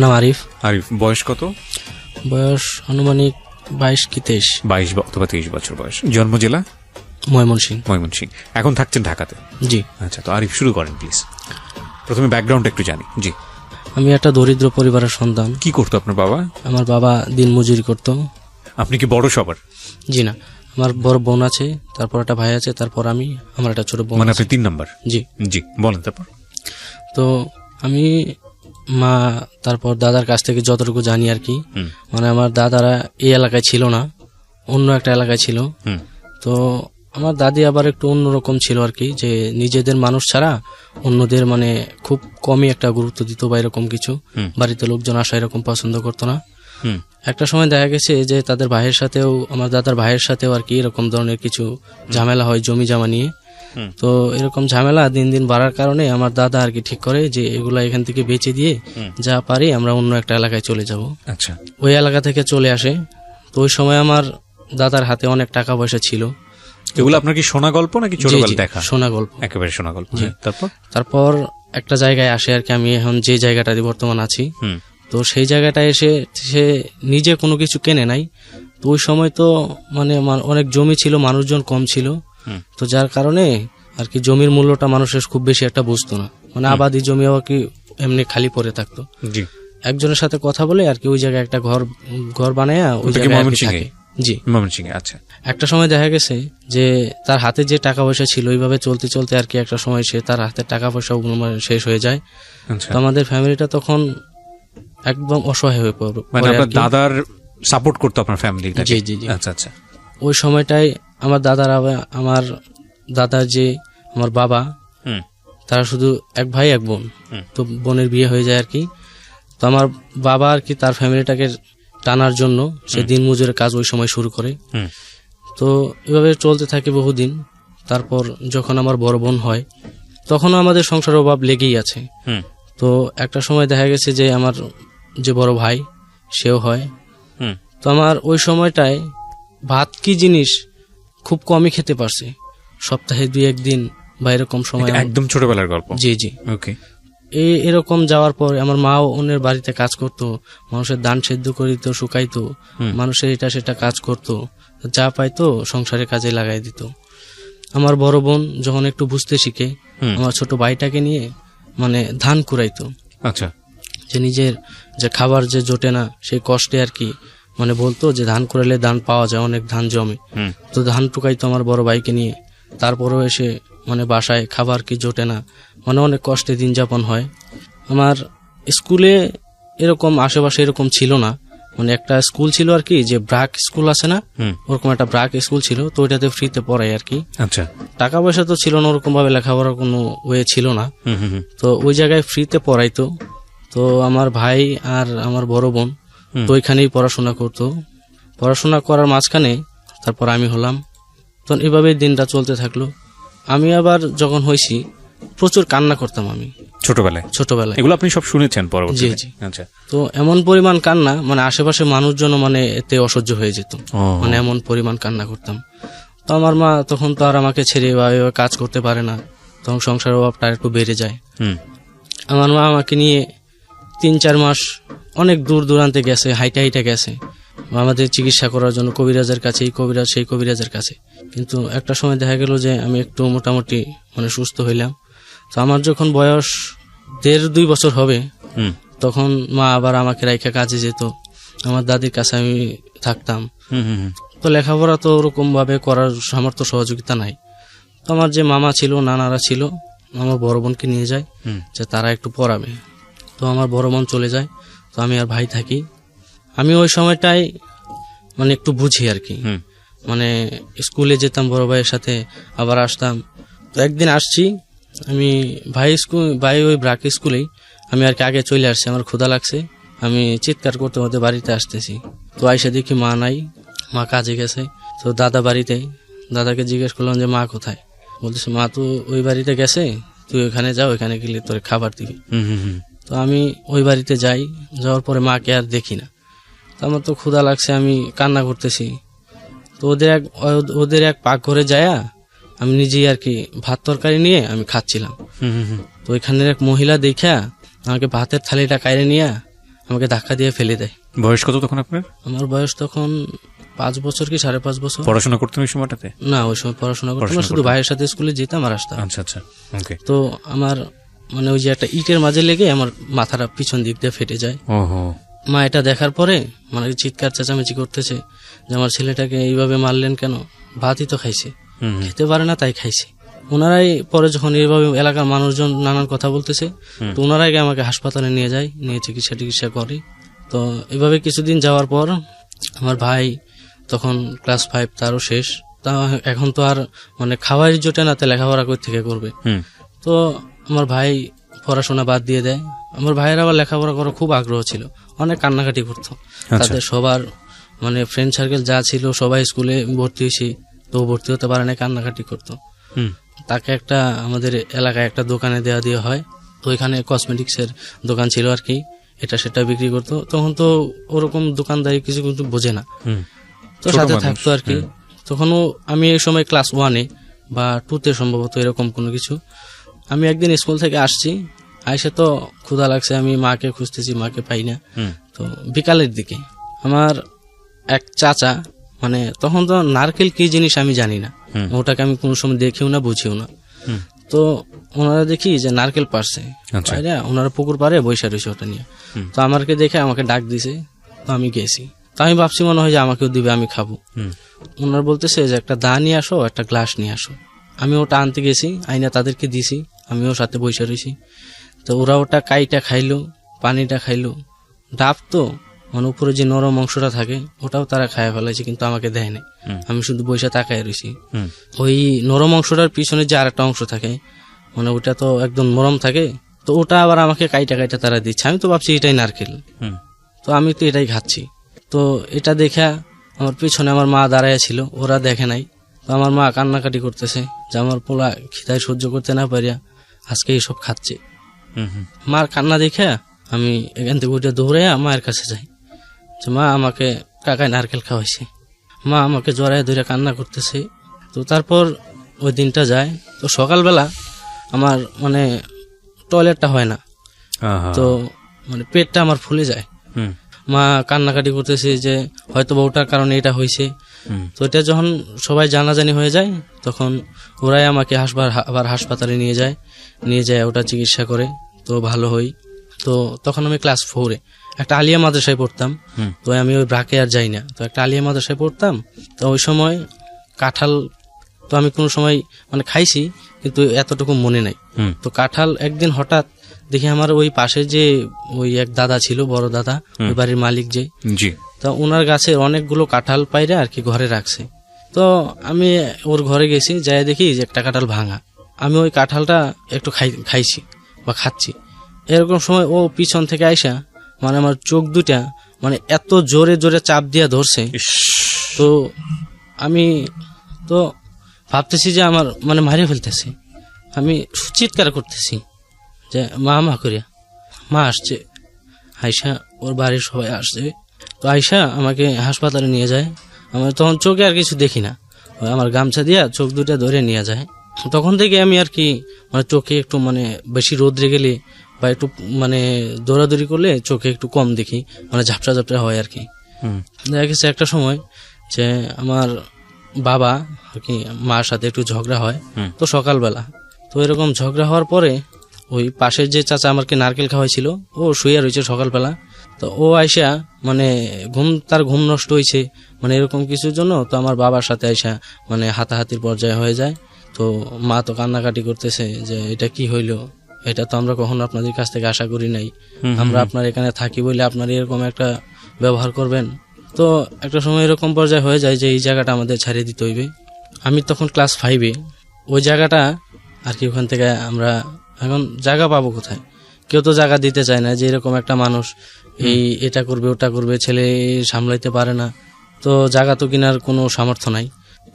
নাম আরিফ। আরিফ, বয়স কত? বয়স আনুমানিক 22 কি 23। 22 অথবা 23 বছর বয়স। জন্ম জেলা? ময়মনসিংহ। ময়মনসিংহ। এখন থাকছেন ঢাকাতে? জি। আচ্ছা, তো আরিফ শুরু করেন প্লিজ, প্রথমে ব্যাকগ্রাউন্ড একটু জানি। জি। আমি একটা দরিদ্র পরিবারের সন্তান। কি করতো আপনার বাবা? আমার বাবা দিনমজুরি করতো। আপনি কি বড় সবার? জি না, আমার বড় বোন আছে, তারপর একটা ভাই আছে, তারপর আমি, আমার একটা ছোট বোন। মানে আপনি 3 নাম্বার? জি। জি, বলেন তারপর। তো আমি মা তারপর দাদার কাছ থেকে যতটুকু জানি আর কি, মানে আমার দাদারা এই এলাকায় ছিল না, অন্য একটা এলাকায় ছিল। তো আমার দাদি আবার একটু অন্যরকম ছিল আর কি, যে নিজেদের মানুষ ছাড়া অন্যদের মানে খুব কমই একটা গুরুত্ব দিত বা এরকম কিছু, বাড়িতে লোকজন আসা এরকম পছন্দ করতো না। একটা সময় দেখা গেছে যে তাদের ভাইয়ের সাথেও, আমার দাদার ভাইয়ের সাথেও আর কি এরকম ধরনের কিছু ঝামেলা হয় জমি জমা নিয়ে। তো এরকম ঝামেলা দিন দিন বাড়ার কারণে আমার দাদা আর কি ঠিক করে যে এগুলা এখান থেকে বেচে দিয়ে যা পারি আমরা অন্য একটা এলাকায় চলে যাব। আচ্ছা। ওই এলাকা থেকে চলে আসে। তো ওই সময় আমার দাদার হাতে অনেক টাকা পয়সা ছিল। এগুলো আপনার কি শোনা গল্প নাকি ছোটবেলা দেখা? শোনা গল্প, একেবারে শোনা গল্প। তারপর একটা জায়গায় আসে আর কি, আমি এখন যে জায়গাটাতে বর্তমান আছি। তো সেই জায়গাটায় এসে সে নিজে কোনো কিছু কেনে নাই। তো ওই সময় তো মানে অনেক জমি ছিল, মানুষজন কম ছিল, তো যার কারণে আর কি জমির মূল্যটা মানুষের খুব বেশি একটা বুঝতো না, মানে আবাদি জমি আর কি এমনি খালি পড়ে থাকতো। একজনের সাথে কথা বলে আর কি ওই জায়গায় একটা ঘর বানায় ওই জায়গায় থাকে। জি, ময়মনসিংহে। আচ্ছা। একটা সময় দেখা গেছে যে তার হাতে যে টাকা পয়সা ছিল ওইভাবে চলতে চলতে আর কি একটা সময় সে তার হাতে টাকা পয়সা শেষ হয়ে যায়। তো আমাদের ফ্যামিলিটা তখন একদম অসহায় হয়ে পড়ে। মানে আপনার দাদার সাপোর্ট করতো আপনার ফ্যামিলিটা? জি জি জি। আচ্ছা আচ্ছা। ওই সময়টাই আমার দাদার যে আমার বাবা, তারা শুধু এক ভাই এক বোন, তো বোনের বিয়ে হয়ে যায় আর কি। তো আমার বাবা আর কি তার ফ্যামিলিটাকে টানার জন্য সে দিন মজুরের কাজ ওই সময় শুরু করে। তো এভাবে চলতে থাকে বহুদিন। তারপর যখন আমার বড় বোন হয় তখনও আমাদের সংসারের অভাব লেগেই আছে। তো একটা সময় দেখা গেছে যে আমার যে বড় ভাই সেও হয়। তো আমার ওই সময়টায় ভাত কি জিনিস খুব কমই খেতে পারছে, সপ্তাহে 2-1 দিন বা এরকম সময়। একদম ছোটবেলার গল্প? জি জি। ওকে। এরকম যাওয়ার পর আমার মাও অন্যের বাড়িতে কাজ করতো, মানুষের ধান সেদ্ধ করিত, শুকাইতো, মানুষের এটা সেটা কাজ করতো, যা পাইতো সংসারের কাজে লাগাই দিত। আমার বড় বোন যখন একটু বুঝতে শিখে আমার ছোট ভাইটাকে নিয়ে মানে ধান কুড়াইতো। আচ্ছা। যে নিজের যে খাবার যে জোটে না সেই কষ্টে আর কি, মানে বলতো যে ধান কুড়াইলে ধান পাওয়া যায়, অনেক ধান জমে। তো ধান টুকাইতো আমার বড় ভাইকে নিয়ে। তারপরেও এসে মানে বাসায় খাবার কি জোটে না, মানে অনেক কষ্টে দিন যাপন হয়। আমার স্কুলে এরকম আশেপাশে এরকম ছিল না, মানে একটা স্কুল ছিল আর কি, যে ব্রাক স্কুল আছে না, ওরকম একটা ব্রাক স্কুল ছিল। তো ওইটাতে ফ্রিতে পড়াই আর কি। আচ্ছা। টাকা পয়সা তো ছিল না, ওরকম ভাবে লেখাপড়ার কোনো ওয়ে ছিল না। তো ওই জায়গায় ফ্রিতে পড়াইতো। তো আমার ভাই আর আমার বড় বোন তো ওইখানেই পড়াশোনা করতো। পড়াশোনা করার মাঝখানে তারপর আমি হলাম। তো এইভাবেই দিনটা চলতে থাকলো। আমি আবার যখন হয়েছি প্রচুর কান্না করতাম আমি ছোটবেলায়। এগুলো আপনি সব শুনেছেন পরবর্তীতে? জি জি। আচ্ছা। তো এমন পরিমাণ কান্না, মানে আশেপাশে মানুষজন মানে এতে অসহ্য হয়ে যেত, মানে এমন পরিমাণ কান্না করতাম। তো আমার মা তখন তো আর আমাকে ছেড়ে বা কাজ করতে পারে না, তখন সংসারের অভাবটা একটু বেড়ে যায়। আমার মা আমাকে নিয়ে 3-4 মাস অনেক দূর দূরান্তে গেছে, হাইটা গেছে আমাদের চিকিৎসা করার জন্য, কবিরাজের কাছে, এই কবিরাজ সেই কবিরাজের কাছে। কিন্তু একটা সময় দেখা গেল যে আমি একটু মোটামুটি মানে সুস্থ হইলাম। তো আমার যখন বয়স 1.5-2 বছর হবে তখন মা আবার আমাকে রাইখা কাজে যেত, আমার দাদির কাছে আমি থাকতাম। তো লেখাপড়া তো ওরকম ভাবে করার সামর্থ্য সহযোগিতা নাই। তো আমার যে মামা ছিল, নানারা ছিল, আমার বড় বোনকে নিয়ে যায় যে তারা একটু পড়াবে। তো আমার বড় বোন চলে যায়, তো আমি আর ভাই থাকি। আমি ওই সময়টাই মানে একটু বুঝি আর কি, মানে স্কুলে যেতাম বড় ভাইয়ের সাথে, আবার আসতাম। তো একদিন আসছি আমি, ভাই ওই ব্রাক স্কুলেই, আমি আর কি আগে চলে আসছি, আমার ক্ষুধা লাগছে, আমি চিৎকার করতে করতে বাড়িতে আসতেছি। তো আইসা দেখি মা নাই, মা কাজে গেছে। তো দাদা বাড়িতে, দাদাকে জিজ্ঞেস করলাম যে মা কোথায়, বলতেছে মা তো ওই বাড়িতে গেছে, তুই ওইখানে যাও, ওইখানে গেলে তোর খাবার দিবি। তো আমি ওই বাড়িতে যাই, যাওয়ার পরে মাকে আর দেখি না। তো আমার তো ক্ষুধা লাগছে, আমি কান্না করতেছি। তো ওদের এক পাকঘরে যায়া আমি নিজেই আর কি ভাত তরকারি নিয়ে আমি খাচ্ছিলাম। তো ওইখানের এক মহিলা দেখা আমাকে ভাতের থালিটা কাইরে নিয়ে আমাকে ধাক্কা দিয়ে ফেলে দেয়। বয়স কত তখন আপনার? আমার বয়স তখন 5 বছর কি 5.5 বছর। পড়াশোনা করতেন ওই সময়টাতে? না, ওই সময় পড়াশোনা করতাম না, শুধু ভাইয়ের সাথে স্কুলে যেতাম আর আসতাম। আচ্ছা আচ্ছা, ওকে। তো আমার মানে ওই যে একটা ইটের মাঝে লেগে আমার মাথাটা পিছন দিক দিয়ে ফেটে যায়। ওহো। মা এটা দেখার পরে মানে চিৎকার চেঁচামেচি করতেছে যে আমার ছেলেটাকে এইভাবে মারলেন কেন, ভাতই তো খাইছে, খেতে পারে না তাই খাইছে। ওনারাই পরে যখন এইভাবে এলাকার মানুষজন নানান কথা বলতেছে, তো ওনারাই আমাকে হাসপাতালে নিয়ে যায়, নিয়ে চিকিৎসা করে। তো এভাবে কিছুদিন যাওয়ার পর আমার ভাই তখন ক্লাস 5, তারও শেষ। তা এখন তো আর মানে খাওয়াই জোটে না, তা লেখাপড়া কই থেকে করবে। তো আমার ভাই পড়াশোনা বাদ দিয়ে দেয়। আমার ভাইয়ের আবার লেখাপড়া করার খুব আগ্রহ ছিল, অনেক কান্নাকাটি করতো। তাদের সবার মানে ফ্রেন্ড সার্কেল যা ছিল সবাই স্কুলে ভর্তি হয়েছি, তো ভর্তি হতে পারে না, কান্নাকাটি করতো। তাকে একটা আমাদের এলাকায় একটা দোকানে দেওয়া হয়, তো ওইখানে কসমেটিক্সের দোকান ছিল আর কি, এটা সেটা বিক্রি করতো। তখন তো ওরকম দোকানদারি কিছু কিন্তু বোঝে না, তো সাথে থাকতো আর কি। তখনও আমি এই সময় ক্লাস 1 বা 2 সম্ভবত, এরকম কোনো কিছু। আমি একদিন স্কুল থেকে আসছি, আইসে তো ক্ষুধা লাগছে, আমি মাকে খুঁজতেছি, মাকে পাই না। তো বিকালের দিকে আমার এক চাচা, মানে তখন তো নারকেল কি জিনিস আমি জানি না, ওটাকে আমি কোনো সময় দেখিও না, বুঝিও না। তো ওনারা দেখি যে নারকেল পারছে, ওনারা পুকুর পাড়ে বৈশা রয়েছে ওটা নিয়ে। তো আমাকে দেখে আমাকে ডাক দিছে, তো আমি গেছি। তো আমি ভাবছি মনে হয় যে আমাকেও দিবে, আমি খাবো। ওনারা বলতেছে যে একটা দা নিয়ে আসো, একটা গ্লাস নিয়ে আসো। আমি ওটা আনতে গেছি, আইনা তাদেরকে দিছি, আমিও সাথে বৈশা রয়েছি। তো ওরা ওটা কাইটা খাইলো, পানিটা খাইলো, ডাব তো মানে উপরে যে নরম অংশটা থাকে ওটাও তারা খায় ফেলাইছে, কিন্তু আমাকে দেয় না। আমি শুধু বৈশা তাকায় রয়েছি। ওই নরম অংশটার পিছনে যে আরেকটা অংশ থাকে, মানে ওটা তো একদম নরম থাকে, তো ওটা আবার আমাকে কাইটা তারা দিচ্ছে। আমি তো ভাবছি এটাই নারকেল, তো আমি তো এটাই খাচ্ছি। তো এটা দেখা আমার পিছনে আমার মা দাঁড়ায় ছিল, ওরা দেখে নাই। তো আমার মা কান্নাকাটি করতেছে যে আমার পোলা খিদায় সহ্য করতে না পারিয়া আজকে এইসব খাচ্ছে। মার কান্না দেখে আমি এখান থেকে উঠে দৌড়ে মায়ের কাছে যাই যে মা, আমাকে কাকায় নারকেল খাওয়াইছে। মা আমাকে জড়ায় ধরে কান্না করতেছে। তো তারপর ওই দিনটা যায়। তো সকালবেলা আমার মানে টয়লেটটা হয় না, তো মানে পেটটা আমার ফুলে যায়। মা কান্নাকাটি করতেছে যে হয়তো ওটার কারণে এটা হয়েছে। তো এটা যখন সবাই জানাজানি হয়ে যায়, তখন ওরাই আমাকে আবার হাসপাতালে নিয়ে যায় ওটা চিকিৎসা করে, তো ভালো হই। তো তখন আমি ক্লাস 4 একটা আলিয়া মাদ্রাসায় পড়তাম। তো আমি ওই ব্রাকে আর যাই না, তো একটা আলিয়া মাদ্রাসায় পড়তাম। তো ওই সময় কাঁঠাল তো আমি কোনো সময় মানে খাইছি, কিন্তু এতটুকু মনে নাই। তো কাঁঠাল একদিন হঠাৎ দেখি আমার ওই পাশে যে ওই এক দাদা ছিল, বড় দাদা, ওই বাড়ির মালিক যে, তো ওনার গাছে অনেকগুলো কাঁঠাল পাইরে আর কি ঘরে রাখছে। তো আমি ওর ঘরে গেছি, যাই দেখি যে একটা কাঁঠাল ভাঙা। আমি ওই কাঁঠালটা একটু খাইছি বা খাচ্ছি। এরকম সময় ও পিছন থেকে আইসা মানে আমার চোখ দুটা মানে এত জোরে জোরে চাপ দিয়া ধরছে। তো আমি তো ভাবতেছি যে আমার মানে মারিয়ে ফেলতেছি, আমি চিৎকার করতেছি যে মা করিয়া। মা আসছে, আয়সা ওর বাড়ির সবাই আসছে। তো আয়সা আমাকে হাসপাতালে নিয়ে যায়। আমার তখন চোখে আর কিছু দেখি না, আমার গামছা দিয়া চোখ দুটা ধরে নিয়ে যায়। তখন থেকে আমি আর কি মানে চোখে একটু মানে বেশি রোদ্রে গেলে বা একটু মানে দৌড়াদৌড়ি করলে চোখে একটু কম দেখি, মানে ঝাপসা হয় আর কি। দেখা গেছে একটা সময় যে আমার বাবা আর কি মার সাথে একটু ঝগড়া হয়। তো সকালবেলা তো এরকম ঝগড়া হওয়ার পরে ওই পাশের যে চাচা আমাকে নারকেল খাওয়াইছিল, ও শুয়ে রয়েছে সকালবেলা। তো ও আইসা মানে তার ঘুম নষ্ট হয়েছে মানে এরকম কিছুর জন্য, তো আমার বাবার সাথে আইসা মানে হাতাহাতির পর্যায়ে হয়ে যায়। তো মা তো কান্নাকাটি করতেছে যে এটা কি হইলো, এটা তো আমরা কখনো আপনাদের কাছ থেকে আশা করি নাই, আমরা আপনার এখানে থাকি বলে আপনার এরকম একটা ব্যবহার করবেন। তো একটা সময় এরকম পর্যায়ে হয়ে যায় যে এই জায়গাটা আমাদের ছাড়িয়ে দিতে হইবে। আমি তখন ক্লাস 5, ওই জায়গাটা আর কি, ওখান থেকে আমরা এখন জায়গা পাবো কোথায়, কেউ তো জায়গা দিতে চায় না, যে এরকম একটা মানুষ এটা করবে ওটা করবে, ছেলে সামলাইতে পারে না, তো জায়গা তো কেনার কোনো সামর্থ্য নাই।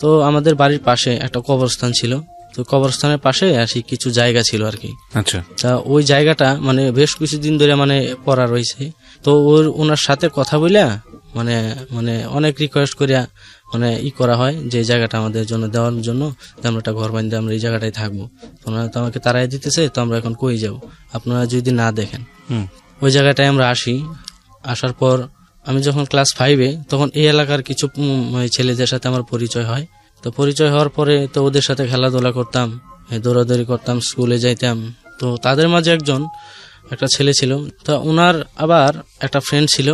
তো আমাদের বাড়ির পাশে একটা কবরস্থান ছিল, তো কবরস্থানের পাশে আসি কিছু জায়গা ছিল আর কি। আচ্ছা, তা ওই জায়গাটা মানে বেশ কিছুদিন ধরে মানে পড়া রয়েছে। তো ওনার সাথে কথা বলিয়া মানে মানে অনেক রিকোয়েস্ট করিয়া মানে করা হয় যে এই জায়গাটা আমাদের জন্য দেওয়ার জন্য, আমরা একটা ঘর বানিয়ে আমরা এই জায়গাটায় থাকবো। ওনারা তো আমাকে তারাই দিতেছে, তো আমরা এখন কই যাব, আপনারা যদি না দেখেন। ওই জায়গাটায় আমরা আসি, আসার পর আমি যখন ক্লাস 5-এ তখন এই এলাকার কিছু ছেলেদের সাথে আমার পরিচয় হয়। তো পরিচয় হওয়ার পরে তো ওদের সাথে খেলাধুলা করতাম, দৌড়াদৌড়ি করতাম, স্কুলে যাইতাম। তো তাদের মাঝে একটা ছেলে ছিল। তো ওনার আবার একটা ফ্রেন্ড ছিল,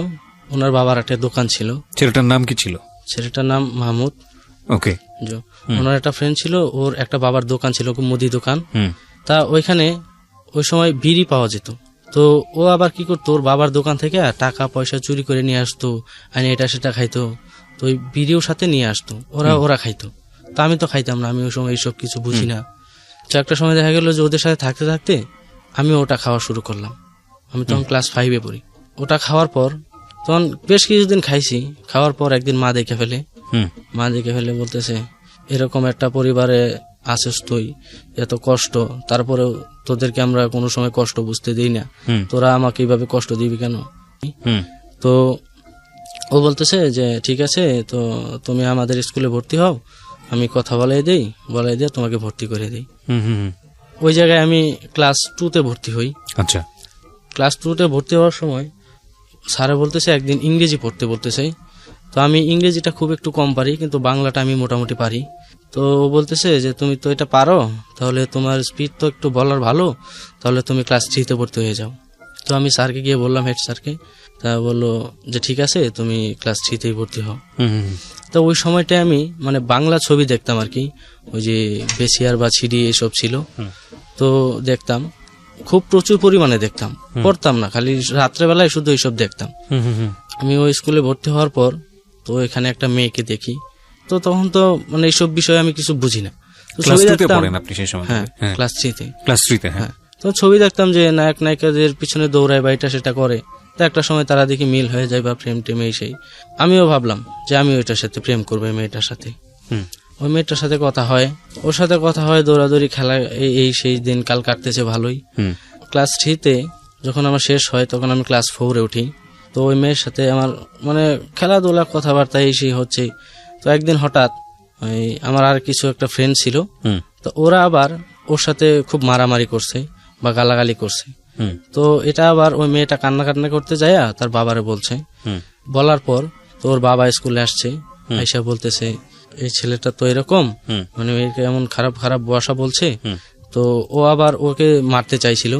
ওনার বাবার একটা দোকান ছিল। ছেলেটার নাম কি ছিল? ছেলেটার নাম মাহমুদ। ওকে। ওনার একটা ফ্রেন্ড ছিল, ওর একটা বাবার দোকান ছিল, মুদি দোকান। তা ওইখানে ওই সময় বিড়ি পাওয়া যেত। তো ও আবার কি করতো, ওর বাবার দোকান থেকে টাকা পয়সা চুরি করে নিয়ে আসতো, আর এটা সেটা খাইতো। তো ওই বিড়িও সাথে নিয়ে আসতো, ওরা খাইতো। তা আমি তো খাইতাম না, আমি ওই সময় এইসব কিছু বুঝি না। তো একটা সময় দেখা গেল যে ওদের সাথে থাকতে থাকতে আমি ওটা খাওয়া শুরু করলাম। আমি তখন ক্লাস 5-এ পড়ি। ওটা খাওয়ার পর তখন বেশ কিছুদিন খাইছি। খাওয়ার পর একদিন মা দেখে ফেলে বলতেছে, এরকম একটা পরিবারে আসিস তুই, এত কষ্ট, তারপরেও তোদেরকে আমরা কোনো সময় কষ্ট বুঝতে দিই না, তোরা আমাকে এইভাবে কষ্ট দিবি কেন? তো ও বলতেছে যে ঠিক আছে, তো তুমি আমাদের স্কুলে ভর্তি হও, আমি কথা বলাই দিয়ে তোমাকে ভর্তি করে দিই। ওই জায়গায় আমি ক্লাস 2-তে ভর্তি হই। আচ্ছা। ক্লাস 2-তে ভর্তি হওয়ার সময় স্যারে বলতেছে একদিন ইংরেজি পড়তে বলতেছে। তো আমি ইংরেজিটা খুব একটু কম পারি, কিন্তু বাংলাটা আমি মোটামুটি পারি। তো ও বলতেছে যে তুমি তো এটা পারো, তাহলে তোমার স্পিড তো একটু বলার ভালো, তাহলে তুমি ক্লাস 3-তে ভর্তি হয়ে যাও। তো আমি স্যারকে গিয়ে বললাম, হেড স্যারকে। তা বললো যে ঠিক আছে, তুমি ক্লাস 3-তেই ভর্তি হও। তো ওই সময়টায় আমি বাংলা ছবি দেখতাম আর কি, ওই যে বেসিয়ার বা ছিডি এসব ছিল, তো দেখতাম, খুব প্রচুর পরিমাণে দেখতাম, পড়তাম না, খালি রাত্রেবেলায় শুধু এইসব দেখতাম। আমি ওই স্কুলে ভর্তি হওয়ার পর তো এখানে একটা মেয়েকে দেখি। তো তখন তো এইসব বিষয়ে আমি কিছু বুঝি না। ক্লাস 2-তে পড়েন আপনি সেই সময়? হ্যাঁ, ক্লাস 3-তে। ক্লাস 3-তে? হ্যাঁ। তো ছবি দেখতাম যে নায়ক নায়িকাদের পিছনে দৌড়ায় বা এটা সেটা করে। তো একটা সময় তারা দেখি মিল হয়ে যায় বা প্রেম টেমে সেই। আমিও ভাবলাম যে আমি ওইটার সাথে প্রেম করবো, মেয়েটার সাথে। ওই মেয়েটার সাথে কথা হয়, ওর সাথে কথা হয়, দৌড়াদৌড়ি খেলা, এই সেই দিন কাল কাটতেছে ভালোই। ক্লাস 3-তে যখন আমার শেষ হয় তখন আমি ক্লাস 4-এ উঠি। তো ওই মেয়ের সাথে আমার খেলাধুলা কথাবার্তা এই সেই হচ্ছে। তো একদিন হঠাৎ আমার আর কিছু একটা ফ্রেন্ড ছিল, তো ওরা আবার ওর সাথে খুব মারামারি করছে বা গালাগালি করছে। তো এটা আবার ওই মেয়েটা কান্না করতে যায় তার বাবারে বলছে। বলার পর তো ওর বাবা স্কুলে আসছে, আইসা বলতেছে এই ছেলেটা তো এরকম, এমন খারাপ খারাপ ভাষা বলছে। তো ও আবার ওকে মারতে চাইছিল।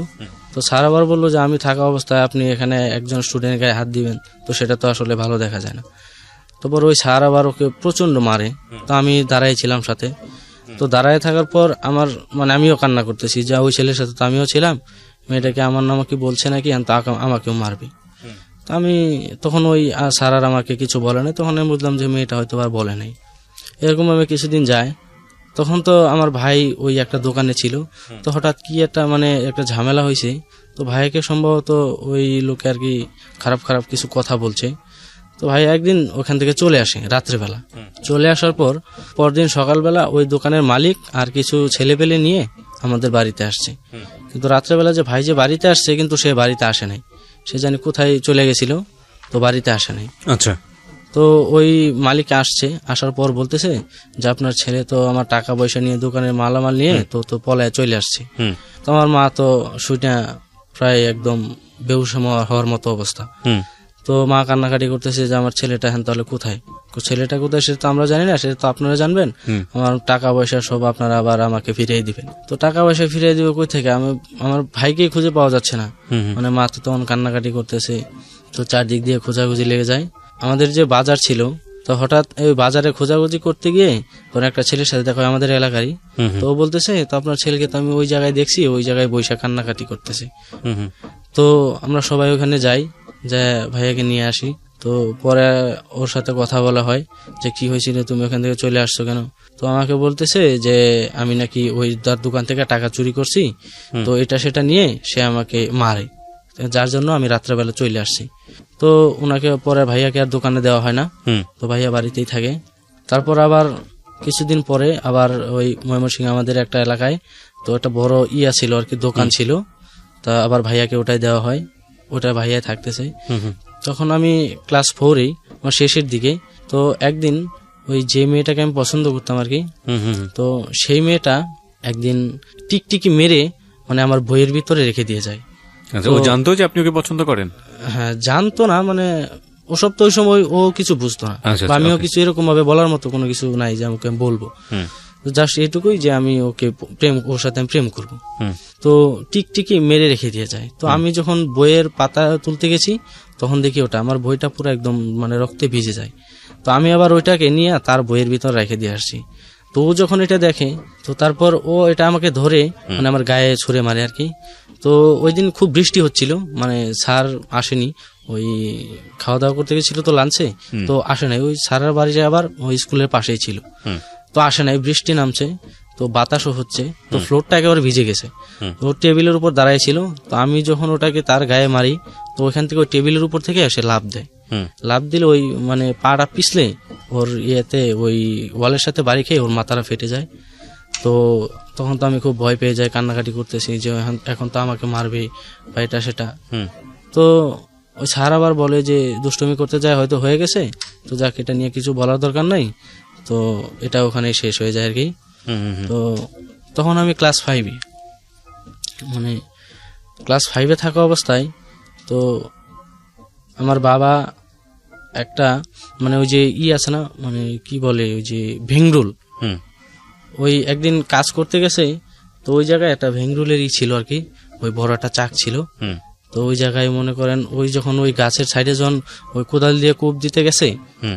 তো স্যার আবার বললো যে আমি থাকা অবস্থায় আপনি এখানে একজন স্টুডেন্টের গায়ে হাত দিবেন, তো সেটা তো আসলে ভালো দেখা যায় না। তারপর ওই স্যার আবার ওকে প্রচন্ড মারে। তো আমি দাঁড়াই ছিলাম সাথে। তো দাঁড়ায় থাকার পর আমার আমিও কান্না করতেছি যে ওই ছেলের সাথে তো আমিও ছিলাম, মেয়েটাকে আমার নাম কি বলছে নাকি, আমাকেও মারবে। তো আমি তখন ওই স্যার আর আমাকে কিছু বলে নাই। তখন আমি বুঝলাম যে মেয়েটা হয়তো আর বলে নাই। এরকম আমি কিছুদিন যায়। তখন তো আমার ভাই ওই একটা দোকানে ছিল। তো হঠাৎ কি একটা ঝামেলা হয়েছে। তো ভাইকে সম্ভবত ওই লোকে আর কি খারাপ খারাপ কিছু কথা বলছে। তো ভাই একদিন ওখান থেকে চলে আসে রাত্রেবেলা। চলে আসার পর পরদিন সকালবেলা ওই দোকানের মালিক আর কিছু ছেলেপেলে নিয়ে আমাদের বাড়িতে আসছে। কিন্তু রাত্রেবেলা যে ভাই যে বাড়িতে আসছে, কিন্তু সে বাড়িতে আসে নাই, সে জানি কোথায় চলে গেছিল, তো বাড়িতে আসে নাই। আচ্ছা। তো ওই মালিক আসছে, আসার পর বলতেছে যে আপনার ছেলে তো আমার টাকা পয়সা নিয়ে দোকানের মালামাল নিয়ে তো পলায় চলে আসছে। তো আমার মা তো শুইটা প্রায় একদম বেহুশ হওয়ার মতো অবস্থা। তো মা কান্নাকাটি করতেছে যে আমার ছেলেটা তাহলে কোথায়, ছেলেটা কোথায় সেটা তো আমরা জানি না, সেটা তো আপনারা জানবেন। আমার টাকা পয়সা সব আপনারা আবার আমাকে ফিরিয়ে দিবেন। তো টাকা পয়সা ফিরিয়ে দিবে কই থেকে, আমার ভাইকেই খুঁজে পাওয়া যাচ্ছে না। মা তো তখন কান্নাকাটি করতেছে। তো চারদিক দিয়ে খোঁজাখুঁজি লেগে যায়। আমাদের যে বাজার ছিল, তো হঠাৎ ওই বাজারে খোঁজাখুঁজি করতে গিয়ে কোন একটা ছেলের সাথে দেখা হয় আমাদের এলাকারই। তো ও বলতেছে তো আপনার ছেলেকে তো আমি ওই জায়গায় দেখছি, ওই জায়গায় বৈশাখ কান্নাকাটি করতেছে। তো আমরা সবাই ওখানে যাই, যে ভাইয়াকে নিয়ে আসি। তো পরে ওর সাথে কথা বলা হয় যে কি হয়েছিল, তুমি ওখান থেকে চলে আসছো কেন? তো আমাকে বলতেছে যে আমি নাকি ওই তার দোকান থেকে টাকা চুরি করছি, তো এটা সেটা নিয়ে সে আমাকে মারে, যার জন্য আমি রাত্রেবেলা চলে আসছি। তো ওনাকে পরে ভাইয়াকে আর দোকানে দেওয়া হয় না, তো ভাইয়া বাড়িতেই থাকে। তারপর আবার কিছুদিন পরে আবার ওই ময়মনসিংহ আমাদের একটা এলাকায় তো একটা বড় ছিল আর কি, দোকান ছিল। তা আবার ভাইয়াকে ওটাই দেওয়া হয়, ওটা ভাইয়াই থাকতেছে। তখন আমি ক্লাস 4-এই আমার শেষের দিকে। তো একদিন ওই যে মেয়েটাকে আমি পছন্দ করতাম আর কি, তো সেই মেয়েটা একদিন টিকটিকি মেরে আমার বইয়ের ভিতরে রেখে দিয়ে যায়। ও জানতো যে আপনি ওকে পছন্দ করেন? হ্যাঁ জানতো না, মানে ওসব তো ওই সময় ও কিছু বুঝতো না, আচ্ছা, বা আমিও okay. কিছু এরকম ভাবে বলার মতো কোনো কিছু নাই যে আমাকে আমি বলবো। জাস্ট এইটুকুই যে আমি ওকে ওর সাথে আমি প্রেম করবো। তো টিকটিকি মেরে রেখে দিয়ে যায়। তো আমি যখন বইয়ের পাতা তুলতে গেছি তখন দেখি ওটা আমার বইটা পুরো একদম মানে রক্তে ভিজে যায়। তো আমি আবার ওইটাকে নিয়ে তার বইয়ের ভিতর রেখে দিয়ে আসছি। তো ও যখন এটা দেখে তো তারপর ও এটা আমাকে ধরে মানে আমার গায়ে ছুঁড়ে মারে আর কি। তো ওই দিন খুব বৃষ্টি হচ্ছিল, মানে স্যার আসেনি, ওই খাওয়া দাওয়া করতে গেছিল তো লাঞ্চে, তো আসে নাই। ওই স্যারের বাড়ি আবার ওই স্কুলের পাশেই ছিল, তো আসে নাই। বৃষ্টি নামছে, তো বাতাসও হচ্ছে, তো ফ্লোরটা একেবারে ভিজে গেছে। তো টেবিলের উপর দাঁড়ায় ছিল, তো আমি যখন ওটাকে তার গায়ে মারি তো ওইখান থেকে ওই টেবিলের উপর থেকে এসে লাফ দেয়। লাফ দিলে ওই মানে পাটা পিছলে ওর ইয়েতে ওই ওয়ালের সাথে বাড়ি খেয়ে ওর মাথাটা ফেটে যায়। তো তখন তো আমি খুব ভয় পেয়ে যাই, কান্নাকাটি করতেছি যে এখন তো আমাকে মারবে বা এটা সেটা। তো ওই স্যার আবার বলে যে দুষ্টুমি করতে যায় হয়তো হয়ে গেছে, তো যাক এটা নিয়ে কিছু বলার দরকার নাই, তো এটা ওখানে শেষ হয়ে যায় আর কি। তো তখন আমি ক্লাস 5-এ, মানে ক্লাস 5-এ থাকা অবস্থায় তো আমার বাবা একটা মানে ওই যে আছে না, মানে কি বলে ওই যে ভেংরুল, ওই একদিন কাজ করতে গেছে, তো ওই জায়গায় একটা ভেংরুলেরই ছিল আর কি, ওই বড় একটা চাক ছিল। তো ওই জায়গায় মনে করেন ওই যখন ওই গাছের সাইডে যখন ওই কোদাল দিয়ে কূপ দিতে গেছে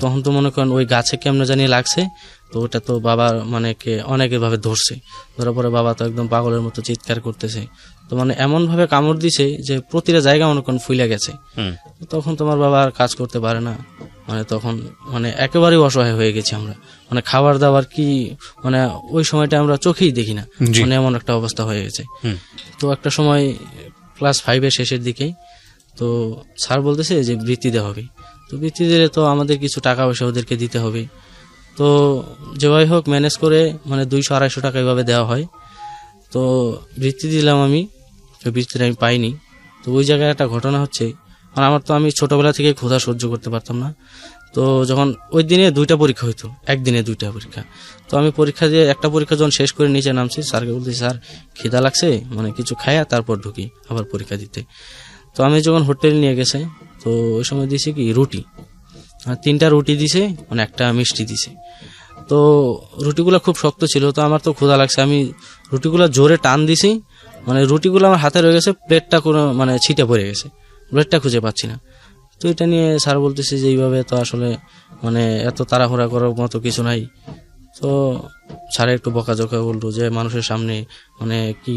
তখন তো মনে করেন ওই গাছে কেমনে জানিয়ে লাগছে। তো ওটা তো বাবা মানে অনেকের ভাবে ধরছে, ধরার পরে বাবা তো একদম পাগলের মতো চিৎকার করতেছে। তো মানে এমন ভাবে কামড় দিছে যে প্রতিটা জায়গা মনে করেন ফুলে গেছে। তখন তোমার বাবা আর কাজ করতে পারে না, মানে তখন মানে একেবারেই অসহায় হয়ে গেছি আমরা, মানে খাবার দাবার কি মানে ওই সময়টা আমরা চোখেই দেখি না, মানে এমন একটা অবস্থা হয়ে গেছে। তো একটা সময় ক্লাস 5-এর শেষের দিকে তো স্যার বলতেছে যে বৃত্তি দেওয়া হবে। তো বৃত্তি দিলে তো আমাদের কিছু টাকা পয়সা ওদেরকে দিতে হবে। তো যেভাবে হোক ম্যানেজ করে মানে 200-250 টাকা এভাবে দেওয়া হয়। তো বৃত্তি দিলাম আমি, তো বৃত্তিটা আমি পাইনি। তো ওই জায়গায় একটা ঘটনা হচ্ছে, মানে আমি ছোটবেলা থেকে ক্ষুধা সহ্য করতে পারতাম না। তো যখন ওই দিনে 2টা পরীক্ষা হইতো, একদিনে 2টা পরীক্ষা। তো আমি পরীক্ষা দিয়ে একটা পরীক্ষা যখন শেষ করে নিচে নামছি, স্যারকে বলতেছি স্যার খিদা লাগছে, মানে কিছু খায়া তারপর ঢুকি আবার পরীক্ষা দিতে। তো আমি যখন হোটেল নিয়ে গেছে তো ওই সময় দিছে কি রুটি, 3টা রুটি দিছে, মানে একটা মিষ্টি দিছে। তো রুটিগুলো খুব শক্ত ছিল, তো আমার তো ক্ষুধা লাগছে, আমি রুটিগুলো জোরে টান দিছি, মানে রুটিগুলো আমার হাতে রয়ে গেছে, প্লেটটা কোনো মানে ছিটে পড়ে গেছে, প্লেটটা খুঁজে পাচ্ছি না। তো এটা নিয়ে স্যার বলতেছে যে এইভাবে তো আসলে মানে এত তাড়াহুড়া করার মতো কিছু নাই। তো স্যার একটু বকাঝকা বললো যে মানুষের সামনে মানে কি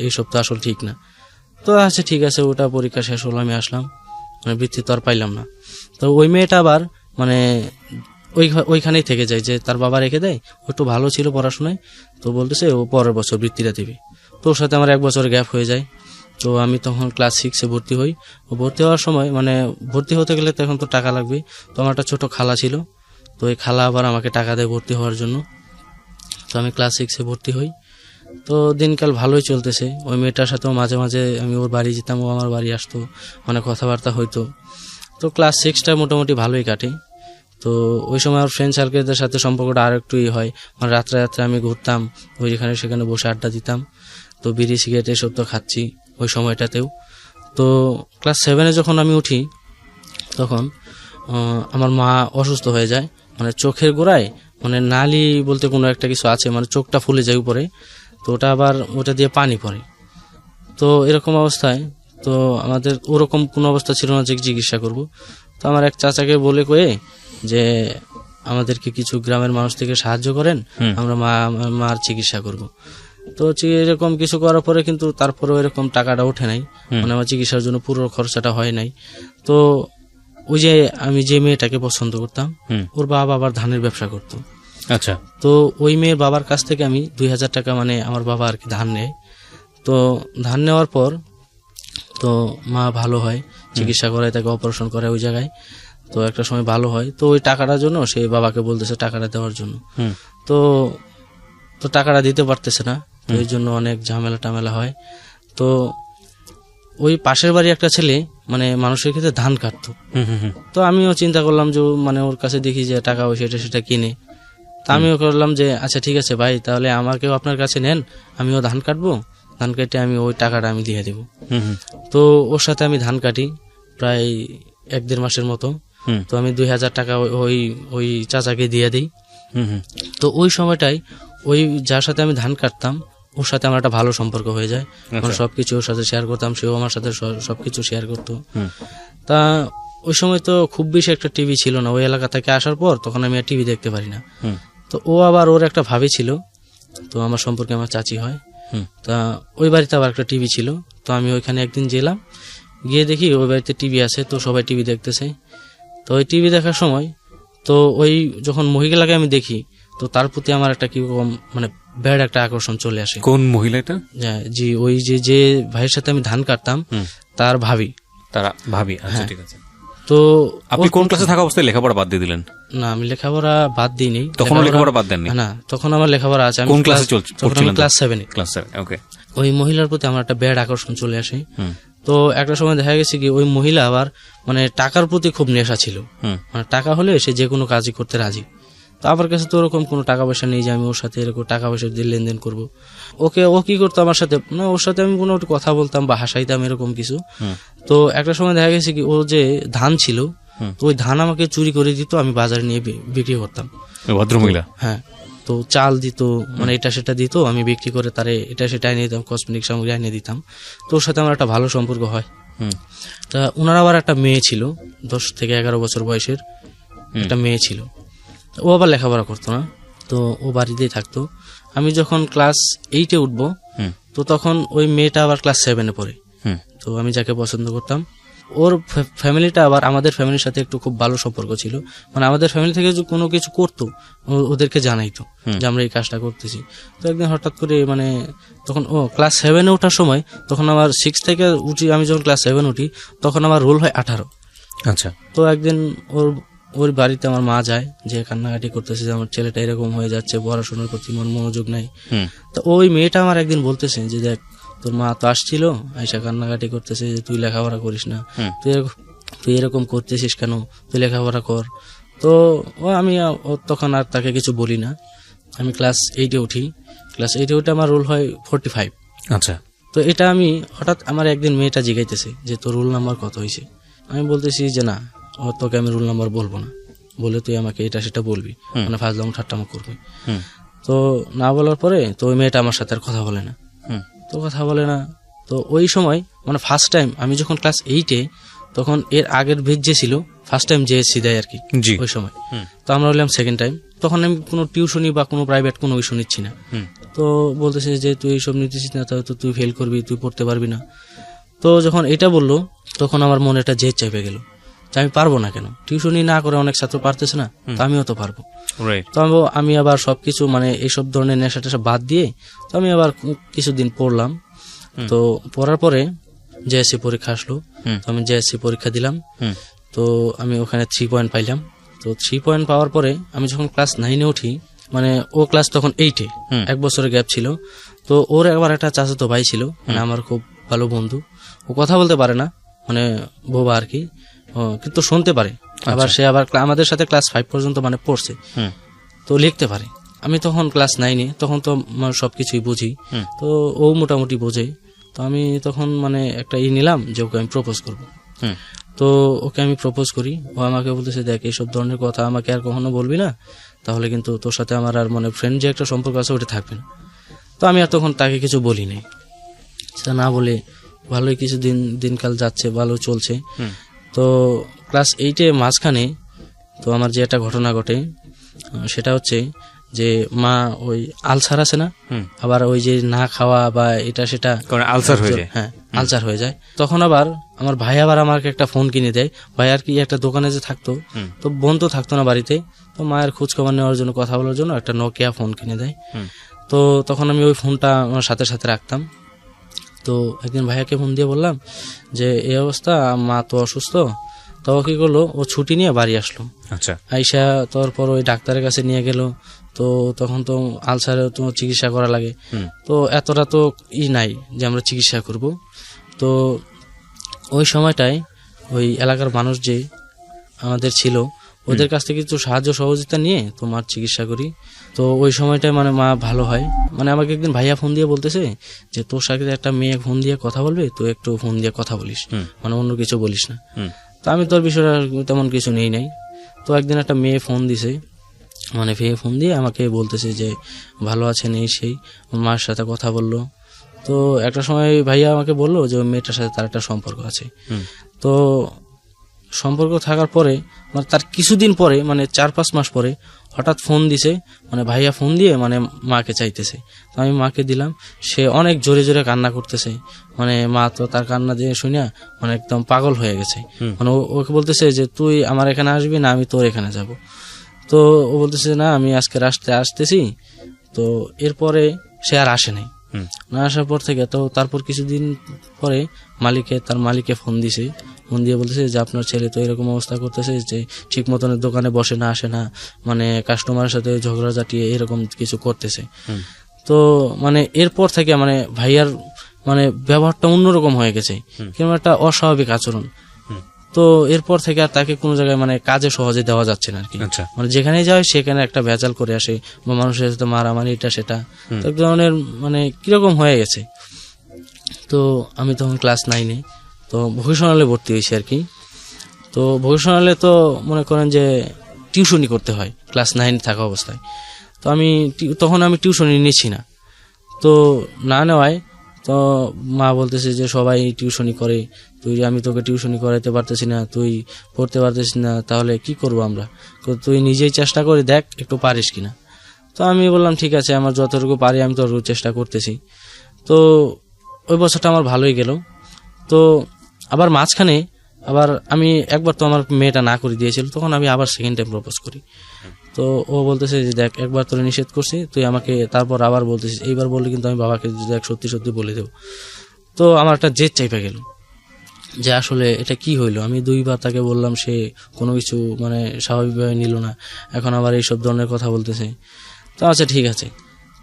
এইসব তো আসলে ঠিক না। তো আচ্ছা ঠিক আছে, ওটা পরীক্ষা শেষ হলো, আমি আসলাম, মানে বৃত্তি তো আর পাইলাম না। তো ওই মেয়েটা আবার মানে ওইখানেই থেকে যায়, যে তার বাবা রেখে দেয়, ও একটু ভালো ছিল পড়াশোনায়, তো বলতেছে ও পরের বছর বৃত্তিটা দেবে। তো ওর সাথে আমার 1 বছর গ্যাপ হয়ে যায়। তো আমি তখন ক্লাস 6-এ ভর্তি হই। ও ভর্তি হওয়ার সময় মানে ভর্তি হতে গেলে তো এখন তো টাকা লাগবে। তো আমার একটা ছোট খালা ছিল, তো ওই খালা আবার আমাকে টাকা দেয় ভর্তি হওয়ার জন্য। তো আমি ক্লাস 6-এ ভর্তি হই। তো দিনকাল ভালোই চলতেছে। ওই মেয়েটার সাথেও মাঝে মাঝে আমি ওর বাড়ি যেতাম, ও আমার বাড়ি আসতো, মানে কথাবার্তা হইতো। তো ক্লাস 6টা মোটামুটি ভালোই কাটে। তো ওই সময় আমার ফ্রেন্ড সার্কেলদের সাথে সম্পর্কটা আর একটু হয়, মানে রাত্রে রাত্রে আমি ঘুরতাম, ওই যেখানে সেখানে বসে আড্ডা দিতাম। তো বিড়ি সিগারেট এসব তো খাচ্ছি ওই সময়টাতেও। তো ক্লাস 7-এ যখন আমি উঠি তখন আমার মা অসুস্থ হয়ে যায়, মানে চোখের গোড়ায় মানে নালি বলতে কোনো একটা কিছু আছে, মানে চোখটা ফুলে যায় উপরে, তো ওটা দিয়ে পানি পড়ে। তো এরকম অবস্থায় তো আমাদের ওরকম কোনো অবস্থা ছিল না যে চিকিৎসা করব। তো আমার এক চাচাকে বলে কয়ে যে আমাদেরকে কিছু গ্রামের মানুষ থেকে সাহায্য করেন, আমরা মার চিকিৎসা করব। তো এরকম কিছু করার পরে কিন্তু তারপরেও এরকম টাকাটা ওঠে নাই, মানে আমার চিকিৎসার জন্য পুরো খরচাটা হয় নাই। তো ওই যে আমি যে মেয়েটাকে পছন্দ করতাম, ওর বাবা আবার ধানের ব্যবসা করতো। আচ্ছা। তো ওই মেয়ের বাবার কাছ থেকে আমি 2000 টাকা মানে আমার বাবা আর কি ধান নেয়। তো ধান নেওয়ার পর তো মা ভালো হয়, চিকিৎসা করায়, তাকে অপারেশন করে ওই জায়গায়। তো একটা সময় ভালো হয়, তো ওই টাকাটার জন্য সে বাবাকে বলতেছে টাকাটা দেওয়ার জন্য। তো টাকাটা দিতে পারতেছে না, তো এই জন্য অনেক ঝামেলা টামেলা হয়। তো ওই পাশের বাড়ি একটা ছেলে মানে মানুষের ক্ষেত্রে ধান কাটতো। তো আমিও চিন্তা করলাম যে মানে ওর কাছে দেখি যে টাকা ওই সেটা কিনে। তা আমিও করলাম যে আচ্ছা ঠিক আছে ভাই, তাহলে আমাকেও আপনার কাছে নেন, আমিও ধান কাটবো, ধান কেটে আমি ওই টাকাটা আমি দিয়ে দেবো। তো ওর সাথে আমি ধান কাটি। প্রায় 1-1.5 মাসের মতো। হুম। তো আমি 2,000 টাকা ওই চাচাকে দিয়ে দিই। হুম হুম তো ওই সময়টাই ওই যার সাথে আমি ধান কাটতাম ওর সাথে আমার একটা ভালো সম্পর্ক হয়ে যায়। মানে সবকিছু ওর সাথে শেয়ার করতাম, সেও আমার সাথে সবকিছু শেয়ার করতো। হুম। তা ওই সময় তো খুব বেশি একটা টিভি ছিল না, ওই এলাকা থেকে আসার পর তখন আমি আর টিভি দেখতে পারি না। হুম। তো ও আবার ওর একটা ভাবি ছিল, তো আমার সম্পর্কে আমার চাচি হয়। হুম। তা ওই বাড়িতে আবার একটা টিভি ছিল। তো আমি ওইখানে একদিন গেলাম, গিয়ে দেখি ওই বাড়িতে টিভি আছে, তো সবাই টিভি দেখতেছে। তো ওই টিভি দেখার সময় তো ওই যখন মহিলাকে আমি দেখি, তো তার প্রতি আমার একটা কি মানে ব্যাড একটা আকর্ষণ চলে আসে। কোন মহিলা এটা? জি, ওই যে ভাইয়ের সাথে আমি ধান কাটতাম তার ভাবি। তারা ভাবি? আচ্ছা, ঠিক আছে। তো আপনি কোন ক্লাসে থাকা অবস্থায় লেখাপড়া বাদ দিয়ে দিলেন? না, আমি লেখাপড়া বাদ দিইনি। তখন লেখাপড়া বাদ দেননি? না, তখন আমার লেখাপড়া আছে। কোন ক্লাসে পড়ছিলেন? ক্লাস 7 এ। ক্লাস 7, ওকে। ওই মহিলার প্রতি আমার একটা ব্যাড আকর্ষণ চলে আসে। হুম। তো একটা সময় দেখা গেছে কি ওই মহিলা আবার মানে টাকার প্রতি খুব নেশা ছিল। হুম। মানে টাকা হলে সে যে কোনো কাজই করতে রাজি। তো আমার কাছে তো ওরকম কোনো টাকা পয়সা নেই যে আমি ওর সাথে এরকম টাকা পয়সা দিয়ে লেনদেন করবো। ও কি করতো আমার সাথে, না ওর সাথে আমি কোনো একটু কথা বলতাম বা হাসাইতাম এরকম কিছু। তো একটা সময় দেখা গেছে কি ও যে ধান ছিল, তো ওই ধান আমাকে চুরি করে দিত, আমি বাজারে নিয়ে বিক্রি করতাম। ভদ্রমহিলা? হ্যাঁ। তো চাল দিত, মানে এটা সেটা দিত, আমি বিক্রি করে তারে এটা সেটা এনে দিতাম, কসমেটিক সামগ্রী এনে দিতাম। তো ওর সাথে আমার একটা ভালো সম্পর্ক হয়। তা ওনার আবার একটা মেয়ে ছিল, 10 থেকে 11 বছর বয়সের একটা মেয়ে ছিল। ও আবার লেখাপড়া করতো না, তো ও বাড়িতেই থাকতো। আমি যখন ক্লাস 8 এ উঠবো, তো তখন ওই মেয়েটা আবার ক্লাস 7 এ পড়ে। তো আমি যাকে পছন্দ করতাম, ওর ফ্যামিলিটা আবার আমাদের ফ্যামিলির সাথে একটু খুব ভালো সম্পর্ক ছিল। মানে আমাদের ফ্যামিলি থেকে যে কোনো কিছু করতো ওদেরকে জানাইতো যে আমরা এই কাজটা করতেছি। তো একদিন হঠাৎ করে মানে তখন ও ক্লাস 7 এ ওঠার সময়, তখন আমার 6 থেকে উঠি, আমি যখন ক্লাস 7 উঠি তখন আমার রোল হয় 18। আচ্ছা। তো একদিন ওর বাড়িতে আমার মা যায়, যে কান্নাকাটি করতেছে যে আমার ছেলেটা এরকম হয়ে যাচ্ছে, পড়াশোনার প্রতি মনোযোগ নাই। তো ওই মেয়েটা আমার একদিন বলতেছে যে দেখ, তোর মা তো আসছিল, আইসা কান্নাকাটি করতেছে যে তুই লেখাপড়া করিস না, তুই এরকম করতেছিস কেন, তুই লেখাপড়া কর। তো আমি তখন আর তাকে কিছু বলি না। আমি ক্লাস 8 এ উঠি। ক্লাস 8 এ উঠে আমার রোল হয় 45। আচ্ছা। তো এটা আমি হঠাৎ আমার একদিন মেয়েটা জিজ্ঞাইতেছে যে তোর রোল নাম্বার কত হয়েছে। আমি বলতেছি যে না, তোকে আমি রোল নাম্বার বলবো না, বলে তুই আমাকে এটা সেটা বলবি, মানে ফাজলাম ঠাট্টামো করবি। তো না বলার পরে তো ওই মেয়েটা আমার সাথে আর কথা বলে না। তো কথা বলে না। তো ওই সময় মানে ফার্স্ট টাইম আমি যখন ক্লাস 8 এ, তখন এর আগের বেচ যে ছিল ফার্স্ট টাইম জেএসসি দেয় আর কি ওই সময়। তো আমরা হলাম সেকেন্ড টাইম। তখন আমি কোনো টিউশনি বা কোনো প্রাইভেট কোনো ইস্যু নিচ্ছি না। তো বলতেছে যে তুই এইসব নিতেছিস না, তাহলে তো তুই ফেল করবি, তুই পড়তে পারবি না। তো যখন এটা বললো তখন আমার মনে একটা জেদ চেপে গেল যে আমি পারবো না কেন, টিউশনি না করে অনেক ছাত্র পারতেছে না, তো আমিও তো পারবো। তো আমি আবার সবকিছু মানে এইসব ধরনের নেশা টেশা বাদ দিয়ে তো আমি আবার কিছুদিন পড়লাম। তো পড়ার পরে জেএসসি পরীক্ষা আসলো, তো আমি জেএসসি পরীক্ষা দিলাম। তো আমি ওখানে 3 পয়েন্ট পাইলাম। তো 3 পয়েন্ট পাওয়ার পরে আমি যখন ক্লাস 9 এ উঠি, মানে ও ক্লাস তখন 8 এ, 1 বছরের গ্যাপ ছিল। তো ওর একবার একটা চাচাতো ভাই ছিল, মানে আমার খুব ভালো বন্ধু। ও কথা বলতে পারে না, মানে বোবা আর কি, কিন্তু শুনতে পারে। আবার সে আবার আমাদের সাথে ক্লাস 5 পর্যন্ত মানে পড়ছে, তো লিখতে পারে। আমি তখন ক্লাস 9 এ, তখন তো সবকিছুই বুঝি, তো ও মোটামুটি বোঝে। তো আমি তখন মানে একটা নিলাম যে ওকে আমি প্রপোজ করব। তো ওকে আমি প্রপোজ করি। ও আমাকে বলতেছে দেখ, এইসব ধরনের কথা আমাকে আর কখনো বলবি না, তাহলে কিন্তু তোর সাথে আমার আর মানে ফ্রেন্ড যে একটা সম্পর্ক আছে ওটা থাকবে না। তো আমি আর তখন তাকে কিছু বলি নাই। সেটা না বলে ভালোই কিছু দিনকাল যাচ্ছে, ভালো চলছে। তো ক্লাস 8 এ মাঝখানে তো আমার যে একটা ঘটনা ঘটে, সেটা হচ্ছে যে মা ওই আলসার আছে না, আবার ওই যে না খাওয়া বা এটা সেটা আলসার হয়ে যায়। হ্যাঁ, আলসার হয়ে যায়। তখন আবার আমার ভাই আবার আমাকে একটা ফোন কিনে দেয়। ভাই আর কি একটা দোকানে যে থাকতো, তো বোন তো থাকতো না বাড়িতে, তো মায়ের খোঁজ খবর নেওয়ার জন্য, কথা বলার জন্য একটা নোকিয়া ফোন কিনে দেয়। তো তখন আমি ওই ফোনটা আমার সাথে সাথে রাখতাম। তো একদিন ভাইয়াকে ফোন দিয়ে বললাম যে এই অবস্থা, মা তো অসুস্থ। তো কি করলো, ও ছুটি নিয়ে বাড়ি আসলো। আচ্ছা। আইসা তারপর ওই ডাক্তারের কাছে নিয়ে গেল। তো তখন তো আলসারে তো চিকিৎসা করা লাগে, তো এতটা তো নাই যে আমরা চিকিৎসা করব। তো ওই সময়টায় ওই এলাকার মানুষ যে আমাদের ছিল, ওদের কাছ থেকে কিছু সাহায্য সহযোগিতা নিয়ে তো মার চিকিৎসা করি। তো ওই সময়টায় মানে মা ভালো হয়। মানে আমাকে একদিন ভাইয়া ফোন দিয়ে বলতেছে যে তোর সাথে একটা মেয়ে ফোন দিয়ে কথা বলবে, তো একটু ফোন দিয়ে কথা বলিস, মানে অন্য কিছু বলিস না। তো আমি তোর বিষয়টা তেমন কিছু নেই নাই। তো একদিন একটা মেয়ে ফোন দিছে, মানে ফোন দিয়ে আমাকে বলতেছে যে ভালো আছেন এই সেই, মার সাথে কথা বললো। তো একটা সময় ভাইয়া আমাকে বললো যে ওই মেয়েটার সাথে তার একটা সম্পর্ক আছে। তো সম্পর্ক থাকার পরে মানে তার কিছুদিন পরে, মানে 4-5 মাস পরে হঠাৎ ফোন দিছে, মানে ভাইয়া ফোন দিয়ে মানে মাকে চাইতেছে। তো আমি মাকে দিলাম। সে অনেক জোরে জোরে কান্না করতেছে, মানে মা তো তার কান্না দিয়ে শুনে মানে একদম পাগল হয়ে গেছে। মানে ওকে বলতেছে যে তুই আমার এখানে আসবি না, আমি তোর এখানে যাব। তো ও বলতেছে না আমি আজকে আসতেছি। তো এরপরে সে আর আসে নাই। না আসার পর থেকে তো তারপর কিছুদিন পরে তার মালিকে ফোন দিছে। ফোন দিয়ে বলতেছে যে আপনার ছেলে তো এরকম অবস্থা করতেছে যে ঠিক মতন দোকানে বসে না, আসে না, মানে কাস্টমারের সাথে ঝগড়া ঝাঁটিয়ে এরকম কিছু করতেছে। তো মানে এরপর থেকে মানে ভাইয়ার মানে ব্যবহারটা অন্যরকম হয়ে গেছে, কিংবা একটা অস্বাভাবিক আচরণ। তো এরপর থেকে আর তাকে কোনো জায়গায় মানে কাজে সহজে দেওয়া যাচ্ছে না আর কি। মানে যেখানে যায় সেখানে একটা ভেজাল করে আসে, বা মানুষের সাথে মারামারি এটা সেটা, এক ধরনের মানে কিরকম হয়ে গেছে। তো আমি তখন ক্লাস 9-এ তো ভোকেশনালে ভর্তি হয়েছি আর কি। তো ভোকেশনালে তো মনে করেন যে টিউশনি করতে হয় ক্লাস 9 থাকা অবস্থায়। তো তখন আমি টিউশনি নিচ্ছি না। তো না নেওয়ায় তো মা বলতেছে যে সবাই টিউশনি করে, আমি তোকে টিউশনি করাইতে পারতেছি না, তুই পড়তে পারতেছিস না, তাহলে কি করবো আমরা, তুই নিজেই চেষ্টা করে দেখ একটু পারিস কিনা। তো আমি বললাম ঠিক আছে, আমার যতটুকু পারি আমি ততটুকু চেষ্টা করতেছি। তো ওই বছরটা আমার ভালোই গেল। তো আবার মাঝখানে আবার আমি একবার তো আমার মেয়েটা না করে দিয়েছিল, তখন আমি আবার সেকেন্ড টাইম প্রপোজ করি। তো ও বলতেছে যে দেখ একবার তোরে নিষেধ করছি, তুই আমাকে তারপর আবার বলতেছিস, এইবার বললে কিন্তু আমি বাবাকে দেখ সত্যি সত্যি বলে দেবো। তো আমার একটা জেদ চাইপা গেল যে আসলে এটা কি হইলো। আমি 2বার তাকে বললাম, সে কোনো কিছু মানে স্বাভাবিকভাবে নিল না, এখন আবার এইসব ধরনের কথা বলতেছে। তো আচ্ছা ঠিক আছে,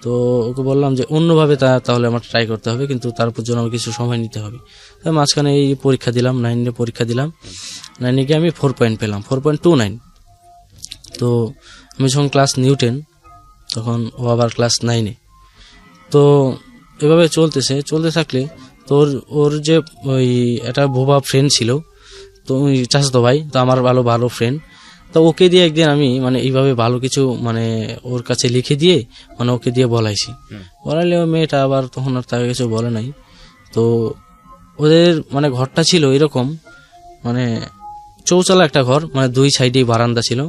তো ওকে বললাম যে অন্যভাবে তাহলে আমার ট্রাই করতে হবে, কিন্তু তারপর জন্য আমার কিছু সময় নিতে হবে। তাই মাঝখানে এই পরীক্ষা দিলাম, 9-এ পরীক্ষা দিলাম। 9-এ গিয়ে আমি 4 পয়েন্ট পেলাম, 4.29। তো আমি যখন ক্লাস 10 তখন ও আবার ক্লাস 9-এ। তো এভাবে চলতে থাকলে তোর ওর যে ওই একটা বোবা ফ্রেন্ড ছিল, তো ওই চাচাতো ভাই, তো আমার ভালো ফ্রেন্ড, তো ওকে দিয়ে একদিন আমি মানে এইভাবে ভালো কিছু মানে ওর কাছে লিখে দিয়ে মানে ওকে দিয়ে বলাইছি। বলাইলে ও মেয়েটা আবার তখন আর তাকে কিছু বলে নাই। তো ওদের মানে ঘরটা ছিল এরকম, মানে চৌচালা একটা ঘর, মানে 2 সাইডেই বারান্দা ছিল।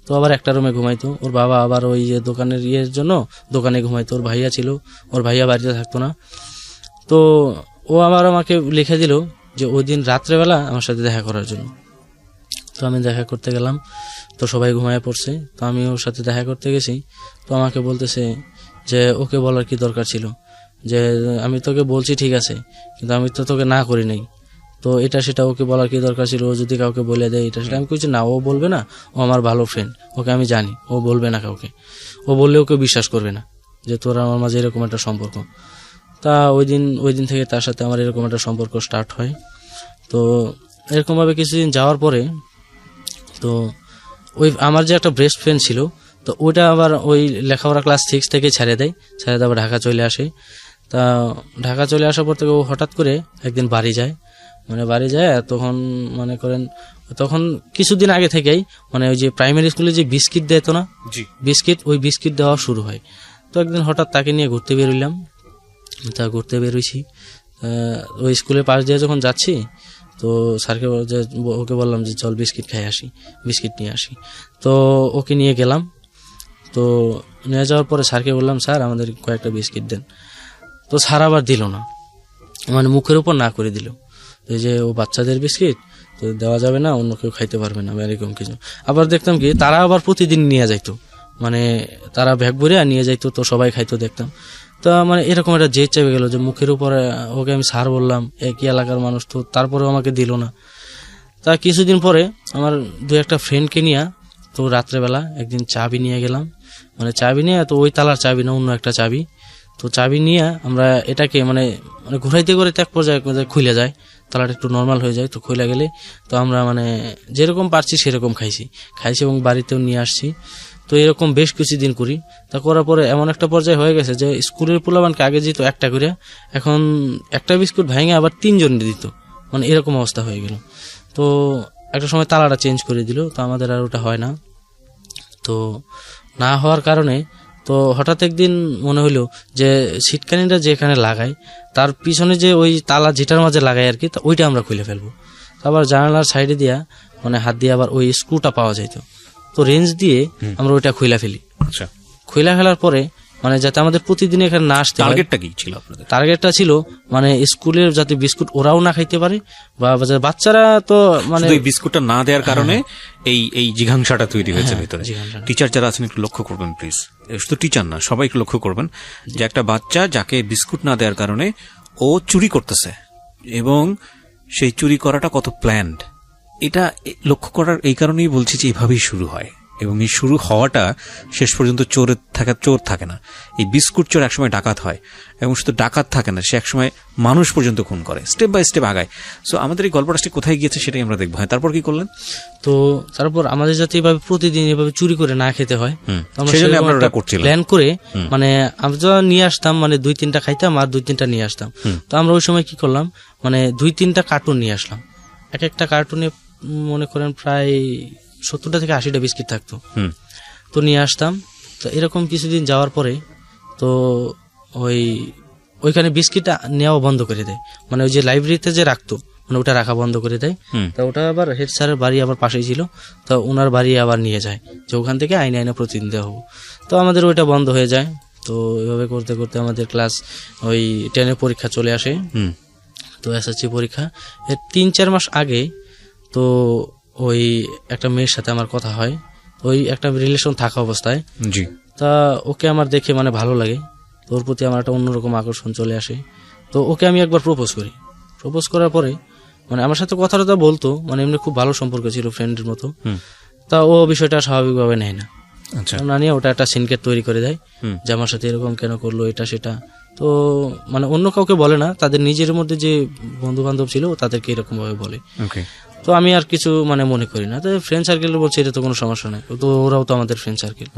তো আবার একটা রুমে ঘুমাইতো। ওর বাবা আবার ওই যে দোকানের জন্য দোকানে ঘুমাইতো। ওর ভাইয়া ছিল, ওর ভাইয়া বাড়িতে থাকতো না। তো ও আবার আমাকে লিখে দিল যে ওই দিন রাত্রেবেলা আমার সাথে দেখা করার জন্য। তো আমি দেখা করতে গেলাম, তো সবাই ঘুমায় পড়ছে, তো আমি ওর সাথে দেখা করতে গেছি। তো আমাকে বলতেছে যে ওকে বলার কি দরকার ছিল, যে আমি তোকে বলছি ঠিক আছে, কিন্তু আমি তো তোকে না করি নাই, তো এটা সেটা ওকে বলার কি দরকার ছিল, ও যদি কাউকে বলে দেয় এটা সেটা। আমি কইছি না, ও বলবে না, ও আমার ভালো ফ্রেন্ড, ওকে আমি জানি, ও বলবে না কাউকে, ও বললে ওকে বিশ্বাস করবে না যে তোরা আমার মাঝে এরকম একটা সম্পর্ক। তা ওই দিন থেকে তার সাথে আমার এরকম একটা সম্পর্ক স্টার্ট হয়। তো এরকমভাবে কিছুদিন যাওয়ার পরে তো ওই আমার যে একটা বেস্ট ফ্রেন্ড ছিল, তো ওইটা আবার ওই লেখাপড়া ক্লাস 6 থেকে ছেড়ে দেয়, আবার ঢাকা চলে আসে। তা ঢাকা চলে আসার পর থেকে ও হঠাৎ করে একদিন বাড়ি যায়, মানে বাড়ি যায় তখন মনে করেন তখন কিছুদিন আগে থেকেই মানে ওই যে প্রাইমারি স্কুলে যে বিস্কিট দেয় তো না, ওই বিস্কিট দেওয়া শুরু হয়। তো একদিন হঠাৎ তাকে নিয়ে ঘুরতে বেরোইলাম। তা ঘুরতে বেরোইছি, ওই স্কুলের পাশ দিয়ে যখন যাচ্ছি, তো স্যারকে ওকে বললাম যে চল বিস্কিট নিয়ে আসি। তো ওকে নিয়ে গেলাম। তো নিয়ে যাওয়ার পরে স্যারকে বললাম, স্যার আমাদের কয়েকটা বিস্কিট দেন। তো স্যার আবার দিল না, মানে মুখের উপর না করে দিল, এই যে ও বাচ্চাদের বিস্কিট তো দেওয়া যাবে না, অন্য কেউ খাইতে পারবে না, এরকম কিছু। আবার দেখতাম কি তারা আবার প্রতিদিন নিয়ে যাইতো, মানে তারা ব্যাগ ভরে আর নিয়ে যাইতো, তো সবাই খাইতো দেখতাম। তো মানে এরকম একটা জেদ চেপে গেল যে মুখের উপরে ওকে আমি স্যার বললাম, একই এলাকার মানুষ, তো তারপরেও আমাকে দিল না। তা কিছুদিন পরে আমার 2-একটা ফ্রেন্ডকে নিয়ে তো রাত্রেবেলা একদিন চাবি নিয়ে গেলাম, মানে চাবি নিয়ে, তো ওই তালার চাবি না, অন্য একটা চাবি। তো চাবি নিয়ে আমরা এটাকে মানে ঘুরাইতে করে এক পর্যায়ে খুলে যায়, তালাটা একটু নর্মাল হয়ে যায়, তো খুলে গেলে তো আমরা মানে যেরকম পারছি সেরকম খাইছি এবং বাড়িতেও নিয়ে আসছি। তো এরকম বেশ কিছুদিন করি। তা করার পরে এমন একটা পর্যায়ে হয়ে গেছে যে স্কুলের পোলাবানকে আগে দিত একটা করে, এখন একটা বিস্কুট ভেঙে আবার 3 জন দিত, মানে এরকম অবস্থা হয়ে গেল। তো একটা সময় তালাটা চেঞ্জ করে দিল, তো আমাদের আর ওটা হয় না। তো না হওয়ার কারণে তো হঠাৎ একদিন মনে হইলো যে ছিটকানিটা যেখানে লাগাই তার পিছনে যে ওই তালা যেটার মাঝে লাগাই আর কি, তা ওইটা আমরা খুলে ফেলবো। আবার জানালার সাইডে দিয়া মানে হাত দিয়ে আবার ওই স্ক্রুটা পাওয়া যাইত, তো রেঞ্জ দিয়ে আমরা ওইটা খুলে ফেলি। আচ্ছা, খুলে ফেলার পরে মানে যাতে আমাদের প্রতিদিন এখানে না আসতে হয়। টার্গেটটা কি ছিল আপনাদের? টার্গেটটা ছিল মানে স্কুলের যাতে বিস্কুট ওরাও না খাইতে পারে, বা বাচ্চারা তো মানে শুধু এই বিস্কুটটা না দেওয়ার কারণে এই জিঘাংসাটা তৈরি হয়েছে ভিতরে। জিঘাংসাটা। টিচার যারা আছেন একটু লক্ষ্য করবেন প্লিজ, শুধু টিচার না সবাই একটু লক্ষ্য করবেন যে একটা বাচ্চা যাকে বিস্কুট না দেওয়ার কারণে ও চুরি করতেছে, এবং সেই চুরি করাটা কত প্ল্যান্ড, এটা লক্ষ্য করার এই কারণেই বলছি যে এইভাবেই শুরু হয়, এবং এই শুরু হওয়াটা শেষ পর্যন্ত চোর থাকে না। এই বিস্কুট চোর একসময় ডাকাত হয়, এবং শুধু ডাকাত থাকে না, সে একসময় মানুষ পর্যন্ত খুন করে, স্টেপ বাই স্টেপ আগায়। সো আমাদের এই গল্পটা কোথায় গিয়েছে সেটাই আমরা দেখবো। হ্যাঁ, তারপর কি করলেন? তো তারপর আমাদের যাতে এভাবে প্রতিদিন এভাবে চুরি করে না খেতে হয়, সেজন্য আপনারা করছিলেন প্ল্যান করে মানে আমরা নিয়ে আসতাম, মানে 2-3টা খাইতাম আর 2-3টা নিয়ে আসতাম। তো আমরা ওই সময় কি করলাম, মানে 2-3টা কার্টুন নিয়ে আসলাম। এক একটা কার্টুনে মনে করেন প্রায় 70টা থেকে 80টা বিস্কিট থাকতো। তো নিয়ে আসতাম। তো এরকম কিছুদিন যাওয়ার পরে তো ওইখানে বিস্কিটটা নেওয়া বন্ধ করে দেয়, মানে ওই যে লাইব্রেরিতে যে রাখতো মানে ওটা রাখা বন্ধ করে দেয়। তা ওটা আবার হেড স্যারের বাড়ি আবার পাশেই ছিল, তো ওনার বাড়ি আবার নিয়ে যায় যে ওখান থেকে আইনে প্রতিদিন দেওয়া হবো। তো আমাদের ওইটা বন্ধ হয়ে যায়। তো এভাবে করতে করতে আমাদের ক্লাস 10 পরীক্ষা চলে আসে। তো এসএসসি পরীক্ষা এর 3-4 মাস আগে তো ওই একটা মেয়ের সাথে আমার কথা হয়, ওই একটা রিলেশন থাকা অবস্থায়। জি। তা ওকে আমার দেখে মানে ভালো লাগে, তো ওর প্রতি আমার একটা অন্যরকম আকর্ষণ চলে আসে। তো ওকে আমি একবার প্রপোজ করি। প্রপোজ করার পরে মানে আমার সাথে কথাটা বলতো, মানে এমনি খুব ভালো সম্পর্ক ছিল, ফ্রেন্ডের মতো। তা ও বিষয়টা স্বাভাবিকভাবে নেয় না। আচ্ছা, না নিয়ে ওটা একটা সিনকেট তৈরি করে দেয় যে আমার সাথে এরকম কেন করলো, এটা সেটা। তো মানে অন্য কাউকে বলে না, তাদের নিজের মধ্যে যে বন্ধু বান্ধব ছিল তাদেরকে এরকম ভাবে বলে। তো আমি আর কিছু মানে মনে করি না, তো ফ্রেন্ড সার্কেল বলছে এটা তো কোনো সমস্যা নেই, তো ওরাও তো আমাদের ফ্রেন্ড সার্কেল।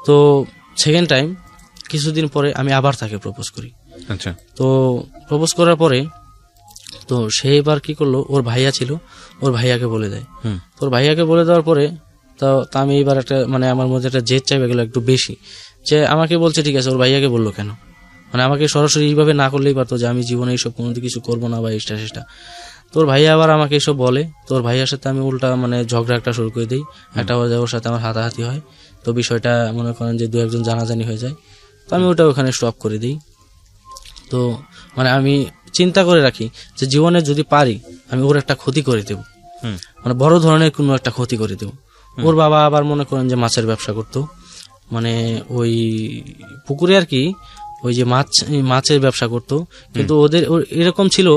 তো সেকেন্ড টাইম কিছুদিন পরে আমি আবার তাকে প্রপোজ করি। আচ্ছা। তো প্রপোজ করার পরে তো সে এবার কি করলো, ওর ভাইয়া ছিল, ওর ভাইয়াকে বলে দেয়। ওর ভাইয়াকে বলে দেওয়ার পরে তো আমি এবার একটা মানে আমার মধ্যে একটা জেদ চাইবে গেলো একটু বেশি, যে আমাকে বলছে ঠিক আছে, ওর ভাইয়াকে বললো কেন, মানে আমাকে সরাসরি এইভাবে না করলেই পারতো যে আমি জীবনে এইসব কোনো কিছু করবো না বা এইটা সেটা। তোর ভাইয়া আবার আমাকে এসব বলে, তোর ভাইয়ার সাথে আমি উল্টা মানে ঝগড়া একটা শুরু করে দিই, একটা ওর সাথে আমার হাতাহাতি হয়। তো বিষয়টা মনে করেন যে 2-1 জানাজানি হয়ে যায়, তো আমি ওটা ওখানে স্টপ করে দিই। তো মানে আমি চিন্তা করে রাখি যে জীবনে যদি পারি আমি ওর একটা ক্ষতি করে দেব, মানে বড় ধরনের কোনো একটা ক্ষতি করে দেব। ওর বাবা আবার মনে করেন যে মাছের ব্যবসা করতো, মানে ওই পুকুরে আর কি, ওই যে মাছের ব্যবসা করতো। কিন্তু ওদের এরকম ছিল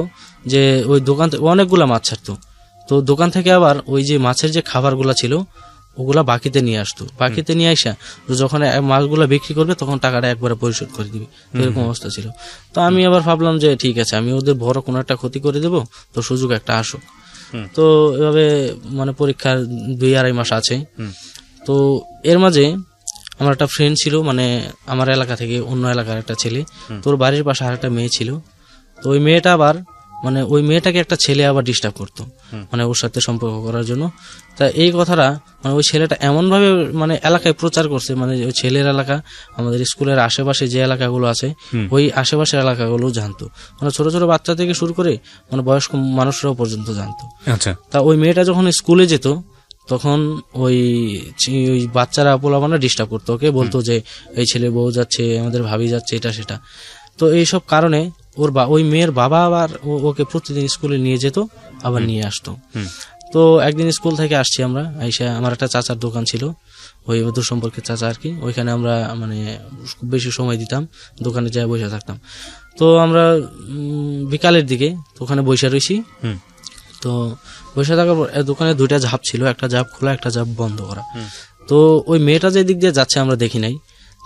যে ওই দোকান থেকে অনেকগুলা মাছ ছাড়তো, তো দোকান থেকে আবার ওই যে মাছের যে খাবারগুলা ছিল ওগুলা বাকিতে নিয়ে আসতো, বাকিতে নিয়ে আসা যখন মাছগুলা বিক্রি করবে তখন টাকাটা একবারে পরিশোধ করে দিবে, এরকম অবস্থা ছিল। তো আমি আবার ভাবলাম যে ঠিক আছে, আমি ওদের বড় কোনো একটা ক্ষতি করে দেবো, তো সুযোগ একটা আসুক। তো এভাবে মানে পরীক্ষার 2-2.5 মাস আছে। তো এর মাঝে আমার একটা ফ্রেন্ড ছিল, মানে আমার এলাকা থেকে অন্য এলাকার একটা ছেলে, তোর বাড়ির পাশে আর একটা মেয়ে ছিল। তো ওই মেয়েটা আবার মানে ওই মেয়েটাকে একটা ছেলে আবার ডিস্টার্ব করতো, মানে ওর সাথে সম্পর্ক করার জন্য। তা এই কথাটা মানে ওই ছেলেটা এমন ভাবে মানে এলাকায় প্রচার করছে, মানে ওই ছেলের এলাকা আমাদের স্কুলের আশেপাশে যে এলাকাগুলো আছে ওই আশেপাশের এলাকাগুলো জানতো, মানে ছোট ছোট বাচ্চা থেকে শুরু করে মানে বয়স্ক মানুষরাও পর্যন্ত জানতো। আচ্ছা। তা ওই মেয়েটা যখন স্কুলে যেত তখন ওই বাচ্চারা পোলাপানা ডিস্টার্ব করতো, ওকে বলতো যে এই ছেলে বউ যাচ্ছে, আমাদের ভাবি যাচ্ছে, এটা সেটা। তো এইসব কারণে ওই মেয়ের বাবা আবার ওকে প্রতিদিন স্কুলে নিয়ে যেত, আবার নিয়ে আসতো। তো একদিন স্কুল থেকে আসছি আমরা, আইসা আমার একটা চাচার দোকান ছিল, ওই দূর সম্পর্কের চাচা আর কি, ওইখানে আমরা মানে খুব বেশি সময় দিতাম, দোকানে যাই বসে থাকতাম। তো আমরা বিকালের দিকে ওখানে বসে রয়েছি। তো বসে থাকার পর দোকানে 2টা ঝাপ ছিল, একটা ঝাপ খোলা, একটা ঝাপ বন্ধ করা। তো ওই মেয়েটা যে দিক দিয়ে যাচ্ছে আমরা দেখি নাই,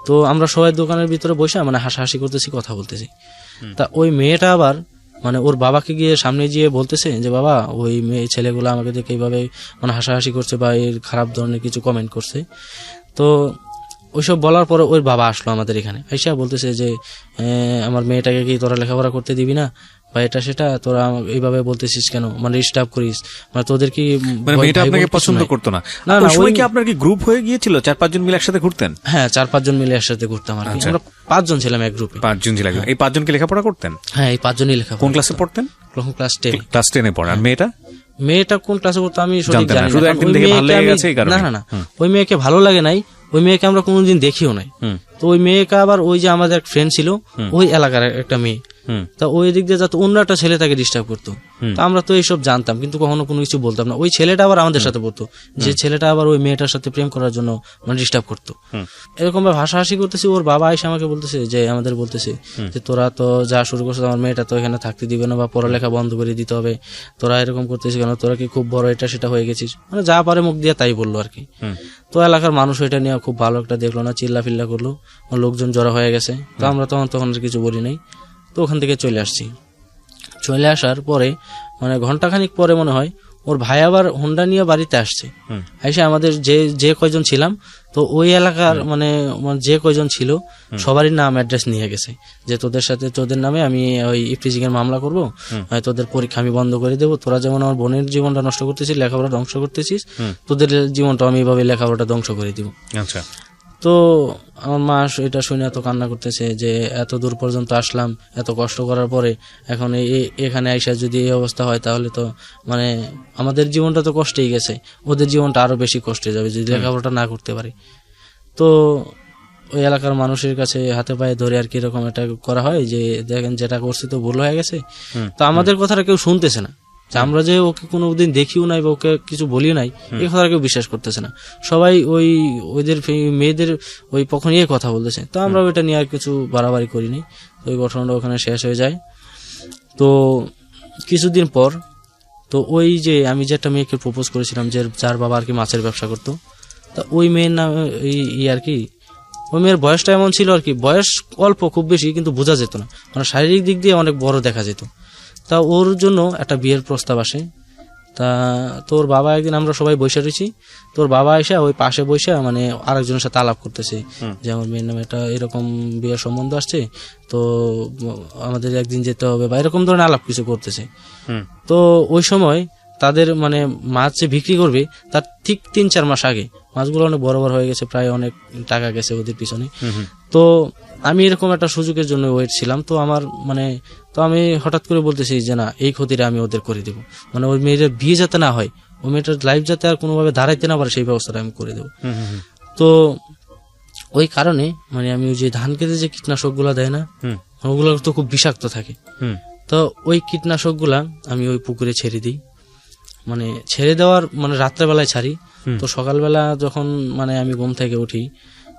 তো আমরা সবাই দোকানের ভিতরে বসে মানে হাসাহাসি করতেছি, কথা বলতেছি। তা ওই মেয়েটা আবার মানে ওর বাবাকে গিয়ে সামনে গিয়ে বলতেছে যে বাবা ওই মেয়ে ছেলেগুলো আমাকে দেখে এইভাবে মানে হাসাহাসি করছে বা এর খারাপ ধরনের কিছু কমেন্ট করছে। তো ওইসব বলার পরে ওর বাবা আসলো আমাদের এখানে, আইসা বলতেছে যে আমার মেয়েটাকে কি তোরা লেখাপড়া করতে দিবি না বা এটা সেটা, তোরা এইভাবে বলতেছিস কেন, মানে ডিস্টার্ব করিস, মানে তোদের কি মানে মেয়েটা আপনাকে পছন্দ করতো না? না, ওই সময় কি আপনার কি গ্রুপ হয়ে গিয়েছিল, 4-5 জন মিলে একসাথে ঘুরতেন? হ্যাঁ 4-5 জন মিলে একসাথে ঘুরতাম আর কি। আমরা 5 জন ছিলাম এক গ্রুপে। 5 জন ছিলেন। এই 5 জনকে লেখাপড়া করতেন? হ্যাঁ এই 5 জনই লেখাপড়া। কোন ক্লাসে পড়তেন? তখন ক্লাস 10। ক্লাস 10 এ পড়েন। আর মেয়েটা কোন ক্লাসে পড়তো আমি সঠিক জানি শুধু না। একদিন দেখে ভালো লেগে গেছে এই কারণে? না ওই মেয়েকে ভালো লাগে নাই, ওই মেয়েকে আমরা কোনোদিন দেখিও নাই। তো ওই মেয়েকে আবার ওই যে আমাদের এক ফ্রেন্ড ছিল ওই এলাকার একটা মেয়ে, তা ওই দিক দিয়ে যাতে অন্য একটা ছেলে তাকে ডিস্টার্ব করতো। তো আমরা তো এইসব জানতাম কিন্তু কখনো কোনো কিছু বলতাম না। ওই ছেলেটা আবার আমাদের সাথে পড়তো, যে ছেলেটা আবার ওই মেয়েটার সাথে প্রেম করার জন্য মানে ডিস্টার্ব করতো। এরকম ভাবে হাসাহাসি করতেছি, ওর বাবা এসে আমাকে বলতেছে যে আমাদের বলতেছে যে তোরা তো যা শুরু করছো, আমার মেয়েটা তো এখানে থাকতে দিবে না বা পড়ালেখা বন্ধ করে দিতে হবে, তোরা এরকম করতেছিস কেন, তোরা কি খুব বড় এটা সেটা হয়ে গেছিস, মানে যা পারে মুখ দিয়ে তাই বললো আর কি। তো এলাকার মানুষ এটা নিয়ে খুব ভালো একটা দেখলো না, চিল্লা ফিল্লা করলো, লোকজন জড়ো হয়ে গেছে। তো আমরা তখন কিছু বলি নাই। তো ওখান থেকে চলে আসছি। চলে আসার পরে মানে ঘন্টাখানিক পরে মনে হয় ওর ভাই আবার হোন্ডা নিয়ে বাড়িতে আসছে। এসে আমাদের যে কয়জন ছিলাম, তো ওই এলাকার মানে যে কয়জন ছিল সবারই নাম অ্যাড্রেস নিয়ে গেছে, যে তোদের নামে আমি ওই ইফটিজিং এর মামলা করবো, তোদের পরীক্ষা আমি বন্ধ করে দেবো, তোরা যেমন আমার বোনের জীবনটা নষ্ট করতেছিস, লেখাপড়া ধ্বংস করতেছিস, তোদের জীবনটা আমি এইভাবে লেখাপড়াটা ধ্বংস করে দিব। আচ্ছা। তো আমার মা এটা শুনে এত কান্না করতেছে যে এত দূর পর্যন্ত আসলাম, এত কষ্ট করার পরে এখন এখানে আইসা যদি এই অবস্থা হয় তাহলে তো মানে আমাদের জীবনটা তো কষ্টেই গেছে, ওদের জীবনটা আরো বেশি কষ্টে যাবে যদি লেখাপড়াটা না করতে পারি। তো ওই এলাকার মানুষের কাছে হাতে পায়ে ধরে আর কি এরকম এটা করা হয় যে দেখেন যেটা করছি তো ভুল হয়ে গেছে। তো আমাদের কথাটা কেউ শুনতেছে না, আমরা যে ওকে কোনোদিন দেখিও নাই বা ওকে কিছু বলিও নাই এই কথা কেউ বিশ্বাস করতেছে না, সবাই ওদের মেয়েদের ওই পক্ষ নিয়ে কথা বলতেছে। তো আমরা ওইটা নিয়ে আর কিছু বাড়াবাড়ি করিনি। তো ওই ঘটনাটা ওখানে শেষ হয়ে যায়। তো কিছুদিন পর তো ওই যে আমি যে একটা মেয়েকে প্রপোজ করেছিলাম, যার বাবা আর কি মাছের ব্যবসা করতো, তা ওই মেয়ের নাম আর কি ওই মেয়ের বয়সটা এমন ছিল আর কি, বয়স অল্প খুব বেশি কিন্তু বোঝা যেত না, মানে শারীরিক দিক দিয়ে অনেক বড় দেখা যেত। তা ওর জন্য একটা বিয়ের প্রস্তাব আসে। তা তোর বাবা একদিন আমরা সবাই বসে রয়েছি, তোর বাবা এসে ওই পাশে বসে মানে আরেকজনের সাথে আলাপ করতেছে যে আমার মেয়ের নামে একটা এরকম বিয়ের সম্বন্ধ আসছে, তো আমাদের একদিন যেতে হবে বা এরকম ধরনের আলাপ কিছু করতেছে। তো ওই সময় তাদের মানে মাছ যে বিক্রি করবে তার ঠিক 3-4 মাস আগে মাছগুলো অনেক বড় বড় হয়ে গেছে, প্রায় অনেক টাকা গেছে ওদের পিছনে। তো আমি এরকম একটা সুযোগের জন্য ওয়েট ছিলাম। তো আমার মানে তো আমি হঠাৎ করে বলতেছি যে না এই ক্ষতিটা আমি ওদের করে দেবো, মানে ওই মেয়েটার বিয়ে যাতে না হয়, ওই মেয়েটার লাইফ যাতে আর কোনোভাবে দাঁড়াইতে না পারে সেই ব্যবস্থাটা আমি করে দেবো। তো ওই কারণে মানে আমি ওই যে ধান খেতে যে কীটনাশক গুলা দেয় না, ওগুলো তো খুব বিষাক্ত থাকে। তো ওই কীটনাশক গুলা আমি ওই পুকুরে ছেড়ে দিই, মানে ছেড়ে দেওয়ার মানে রাত্রেবেলায় ছাড়ি। তো সকালবেলা যখন মানে আমি ঘুম থেকে উঠি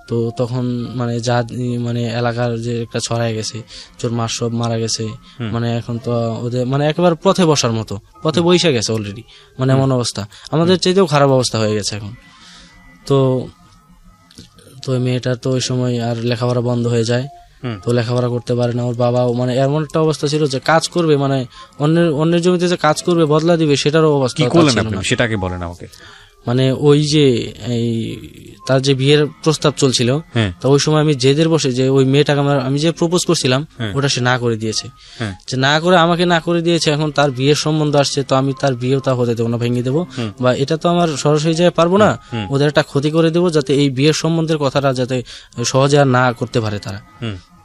তো তখন মানে যা মানে এলাকার যে একটা ছড়ায় গেছে চোর মাছ সব মারা গেছে, মানে এখন তো ওদের মানে একেবারে পথে বসার মতো, পথে বসে গেছে অলরেডি, মানে এমন অবস্থা, আমাদের চাইতেও খারাপ অবস্থা হয়ে গেছে এখন। তো মেয়েটার তো ওই সময় আর লেখাপড়া বন্ধ হয়ে যায়, তো লেখাপড়া করতে পারে না। ওর বাবাও মানে এমন একটা অবস্থা ছিল যে কাজ করবে মানে অন্যের জমিতে যে কাজ করবে বদলা দিবে সেটারও অবস্থা সেটাকে বলেন আমাকে। মানে ওই যে এই তার যে বিয়ের প্রস্তাব চলছিল, তো ওই সময় আমি জেদের বসে যে ওই মেয়েটাকে আমি যে প্রপোজ করছিলাম ওটা সে না করে দিয়েছে, যে না করে আমাকে না করে দিয়েছে। এখন তার বিয়ের সম্বন্ধ আসছে, তো আমি তার বিয়েও তা হতে দেবো না, ভেঙে দেবো, বা এটা তো আমার সরাসরি যায় পারবো না, ওদের একটা ক্ষতি করে দেবো যাতে এই বিয়ের সম্বন্ধের কথাটা যাতে সহজে আর না করতে পারে তারা।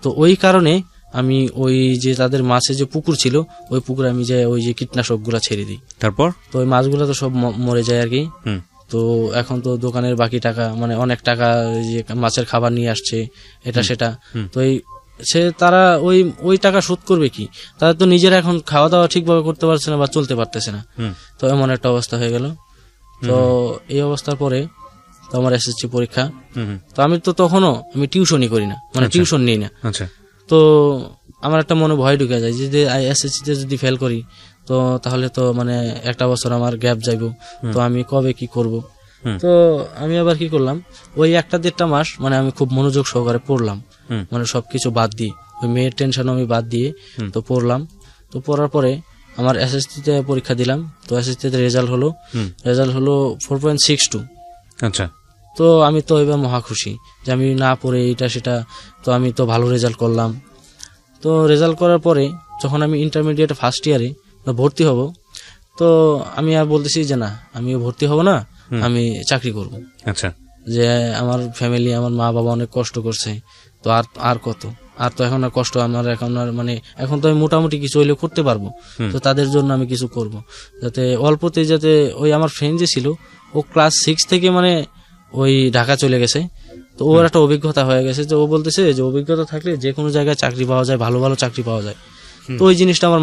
তো ওই কারণে আমি ওই যে তাদের মাছে যে পুকুর ছিল ওই পুকুরে আমি যে ওই যে কীটনাশক গুলা ছেড়ে দিই। তারপর তো ওই মাছগুলো তো সব মরে যায় আর কি। তো এখন তো দোকানের বাকি টাকা মানে অনেক টাকা যে মাছের খাবার নিয়ে আসছে এটা সেটা, তো তারা ওই টাকা শোধ করবে কি, তারা তো নিজেরা এখন খাওয়া দাওয়া ঠিকভাবে করতে পারছে না বা চলতে পারতেছে না। তো এমন একটা অবস্থা হয়ে গেল। তো এই অবস্থার পরে তো আমার এসএসসি পরীক্ষা, তো আমি তো তখনও আমি টিউশনই করি না, মানে টিউশন নিই না। তো আমার একটা মনে ভয় ঢুকে যায় যে এসএসসি তে যদি ফেল করি তো তাহলে তো মানে একটা বছর আমার গ্যাপ যাইব, তো আমি কবে কি করব। তো আমি আবার কি করলাম, ওই 1-1.5 মাস মানে আমি খুব মনোযোগ সহকারে পড়লাম, মানে সবকিছু বাদ দিয়ে ওই মেয়ের টেনশন আমি বাদ দিয়ে তো পড়লাম। তো পড়ার পরে আমার এসএসসিতে পরীক্ষা দিলাম, তো এসএসসিতে রেজাল্ট হলো 4.62। আচ্ছা। তো আমি তো এবার মহা খুশি যে আমি না পড়ে এটা সেটা, তো আমি তো ভালো রেজাল্ট করলাম। তো রেজাল্ট করার পরে যখন আমি ইন্টারমিডিয়েট ফার্স্ট ইয়ারে ভর্তি হব, তো আমি আর বলতেছি যে না আমি ভর্তি হব না, আমি চাকরি করব। আচ্ছা। যে আমার ফ্যামিলি, আমার মা বাবা অনেক কষ্ট করছে, তো আর কত, আর তো এখন আর কষ্ট আমার এখন আর মানে এখন তো আমি মোটামুটি কিছু হইলেও করতে পারবো, তো তাদের জন্য আমি কিছু করব, যাতে অল্পতে যাতে ওই আমার ফ্রেন্ড যে ছিল ও ক্লাস 6 থেকে মানে ওই ঢাকা চলে গেছে, তো ওর একটা অভিজ্ঞতা হয়ে গেছে, যে ও বলতেছে যে অভিজ্ঞতা থাকলে যে কোনো জায়গায় চাকরি পাওয়া যায়, ভালো ভালো চাকরি পাওয়া যায়। তো ওই জিনিসটা আমার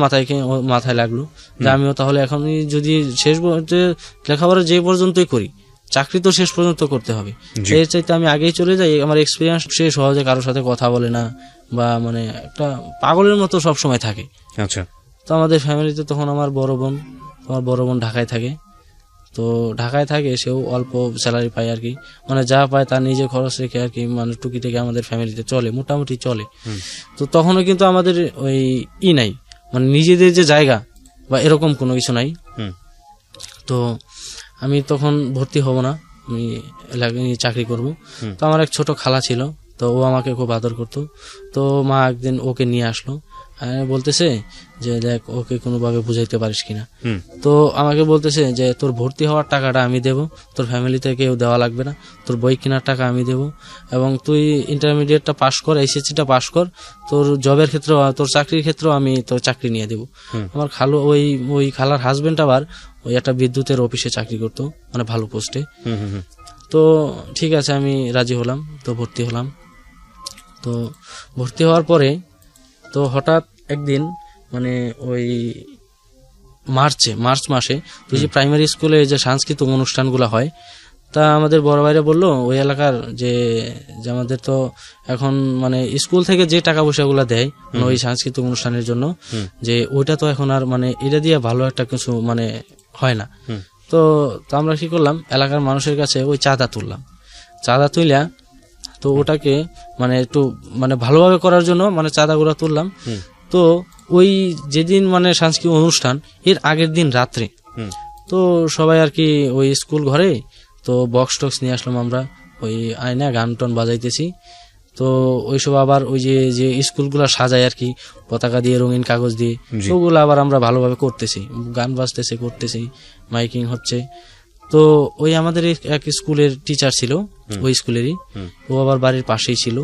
মাথায় লাগলো যে আমিও তাহলে এখনই যদি শেষ লেখাপড়া যে পর্যন্তই করি, চাকরি তো শেষ পর্যন্ত করতে হবে। এর চাইতে আমি আগেই চলে যাই, আমার এক্সপিরিয়েন্স সে সহজে কারোর সাথে কথা বলে না বা মানে একটা পাগলের মতো সব সময় থাকে। আচ্ছা। তো আমাদের ফ্যামিলিতে তখন আমার বড় বোন ঢাকায় থাকে, তো ঢাকায় থাকে, সেও অল্প স্যালারি পায় আর কি, মানে যা পায় তার নিজে খরচ রেখে আর কি, মানে টুকি থেকে আমাদের ফ্যামিলিতে চলে, মোটামুটি চলে। তো তখনও কিন্তু আমাদের ওই নাই, মানে নিজেদের যে জায়গা বা এরকম কোনো কিছু নাই। তো আমি তখন ভর্তি হব না, আমি চাকরি করব। তো আমার এক ছোট খালা ছিল, তো ও আমাকে খুব আদর করতো। তো মা একদিন ওকে নিয়ে আসলো, বলতেছে যে দেখ ওকে কোনোভাবে বুঝাইতে পারিস কিনা। তো আমাকে বলতেছে যে তোর ভর্তি হওয়ার টাকাটা আমি দেব, তোর ফ্যামিলি থেকে কেউ দেওয়া লাগবে না, তোর বই কেনার টাকা আমি দেব, এবং তুই ইন্টারমিডিয়েটটা পাস কর, এইচএসসিটা পাস কর, তোর জবের ক্ষেত্রে, তোর চাকরির ক্ষেত্রেও আমি তোর চাকরি নিয়ে দেব। আমার খালু ওই খালার হাজবেন্ড আবার ওই একটা বিদ্যুতের অফিসে চাকরি করতো, মানে ভালো পোস্টে। তো ঠিক আছে আমি রাজি হলাম, তো ভর্তি হলাম। তো ভর্তি হওয়ার পরে তো হঠাৎ একদিন মানে ওই মার্চ মাসে তুই যে প্রাইমারি স্কুলে যে সাংস্কৃতিক অনুষ্ঠানগুলো হয়, তা আমাদের বড় ভাইরা বললো ওই এলাকার যে আমাদের তো এখন মানে স্কুল থেকে যে টাকা পয়সাগুলো দেয় ওই সাংস্কৃতিক অনুষ্ঠানের জন্য, যে ওইটা তো এখন আর মানে এটা দিয়ে ভালো একটা কিছু মানে হয় না। তো আমরা কি করলাম, এলাকার মানুষের কাছে ওই চাঁদা তুললা, তো ওটাকে মানে একটু মানে ভালোভাবে করার জন্য মানে চাঁদাগুলো তুললাম। তো ওই যেদিন মানে সাংস্কৃতিক অনুষ্ঠান এর আগের দিন রাত্রে তো সবাই আর কি ওই স্কুল ঘরে তো বক্স টক্স নিয়ে আসলাম, আমরা ওই আয়না গান টন বাজাইতেছি। তো ওইসব আবার ওই যে স্কুলগুলো সাজায় আর কি পতাকা দিয়ে, রঙিন কাগজ দিয়ে, ওগুলো আবার আমরা ভালোভাবে করতেছি, গান বাজতেছে, করতেছি, মাইকিং হচ্ছে। তো ওই আমাদের এক স্কুলের টিচার ছিল, ওই স্কুলেরই, ও আবার বাড়ির পাশেই ছিল।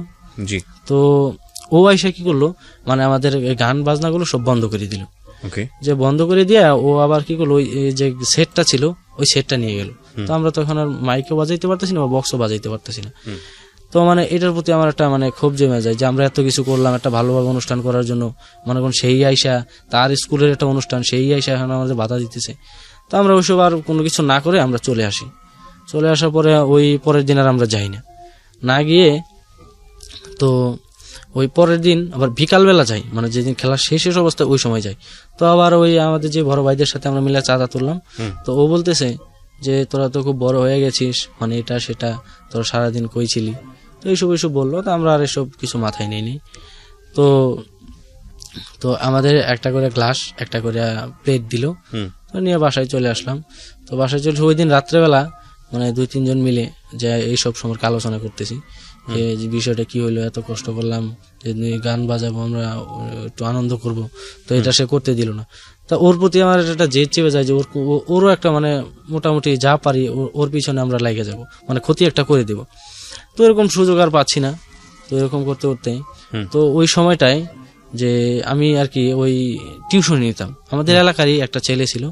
তো ও আইসা কি করলো, মানে আমাদের গান বাজনাগুলো সব বন্ধ করে দিল। যে বন্ধ করে দিয়ে ও আবার কি করলো, ওই যে সেটটা ছিল ওই সেটটা নিয়ে গেল। তো আমরা তো এখন আর মাইকও বাজাইতে পারতেছি না বা বক্সও বাজাইতে পারতেছি না। তো মানে এটার প্রতি আমার একটা মানে ক্ষোভ জমে যায় যে আমরা এত কিছু করলাম একটা ভালোভাবে অনুষ্ঠান করার জন্য, মনে করুন সেই আইসা তার স্কুলের একটা অনুষ্ঠান, সেই আইসা এখন আমাদের বাধা দিতেছে। তো আমরা ওইসব আর কোনো কিছু না করে আমরা চলে আসি। চলে আসার পরে ওই পরের দিন আর আমরা যাই না গিয়ে, তো ওই পরের দিন আবার বিকালবেলা যাই, মানে যেদিন খেলা শেষ অবস্থায় ওই সময় যাই। তো আবার ওই আমাদের যে বড় ভাইদের সাথে আমরা মিলে চাঁদা তুললাম। তো ও বলতেছে যে তোরা তো খুব বড় হয়ে গেছিস, মানে এটা সেটা, তোরা সারাদিন কই ছিলি, তো এইসব বললো। তো আমরা আর এসব কিছু মাথায় নিইনি। তো আমাদের একটা করে গ্লাস, একটা করে প্লেট দিল, তো নিয়ে বাসায় চলে আসলাম। তো বাসায় চলে ওই দিন রাত্রেবেলা মানে 2-3 জন মিলে যে এইসব সম্পর্কে আলোচনা করতেছি, যে বিষয়টা কি হইলো, এত কষ্ট করলাম, যে গান বাজাবো, আমরা একটু আনন্দ করব, তো এটা সে করতে দিল না। তা ওর প্রতি আমার একটা জেদ চেপে যায় যে ওরও একটা মানে মোটামুটি যা পারি ওর পিছনে আমরা লাগে যাব, মানে ক্ষতি একটা করে দেব। তো এরকম সুযোগ আর পাচ্ছি না। তো এরকম করতে করতে তো ওই সময়টায় যে আমি আর কি ওই টিউশন নিতাম, আমাদের এলাকারই একটা ছেলে ছিল,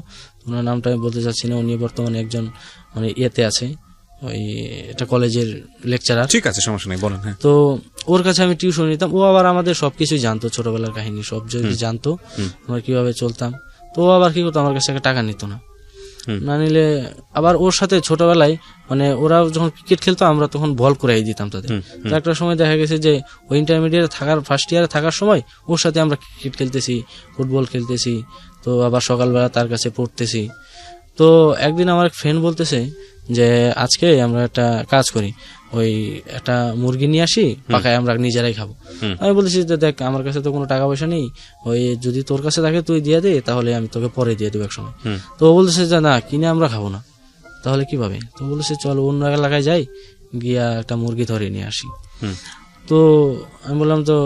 ওনার নামটা আমি বলতে চাচ্ছি না, উনি বর্তমানে একজন মানে ইয়েতে আছে, ওই একটা কলেজের লেকচারার। ঠিক আছে, সমস্যা নেই, বলেন। তো ওর কাছে আমি টিউশন নিতাম, ও আবার আমাদের সবকিছু জানতো, ছোটবেলার কাহিনী সব যদি জানতো, আমরা কিভাবে চলতাম। তো ও আবার কি করতো, আমার কাছে টাকা নিত না নিলে আবার ওর সাথে ছোটবেলায় মানে ওরা যখন ক্রিকেট খেলতো আমরা তখন বল করাই দিতাম তাদের। তো একটা সময় দেখা গেছে যে ওই ইন্টারমিডিয়েট থাকার ফার্স্ট ইয়ারে থাকার সময় ওর সাথে আমরা ক্রিকেট খেলতেছি, ফুটবল খেলতেছি, তো আবার সকালবেলা তার কাছে পড়তেছি। তো একদিন আমার এক ফ্রেন্ড বলতেছে যে আজকে আমরা একটা কাজ করি, ওই একটা মুরগি নিয়ে আসি, পাকায় আমরা নিজেরাই খাবো। আমি বলতেছি যে দেখ আমার কাছে তো কোনো টাকা পয়সা নেই, ওই যদি তোর কাছে থাকে তুই দিয়ে দে, তাহলে আমি তোকে পরে দিয়ে দেবো এক সময়। তো ও বলতেছে যে না, কিনে আমরা খাবো না, তাহলে কিভাবে? তো বলতেছে চল অন্য এলাকায় যাই, গিয়া একটা মুরগি ধরে নিয়ে আসি। তো আমি বললাম তো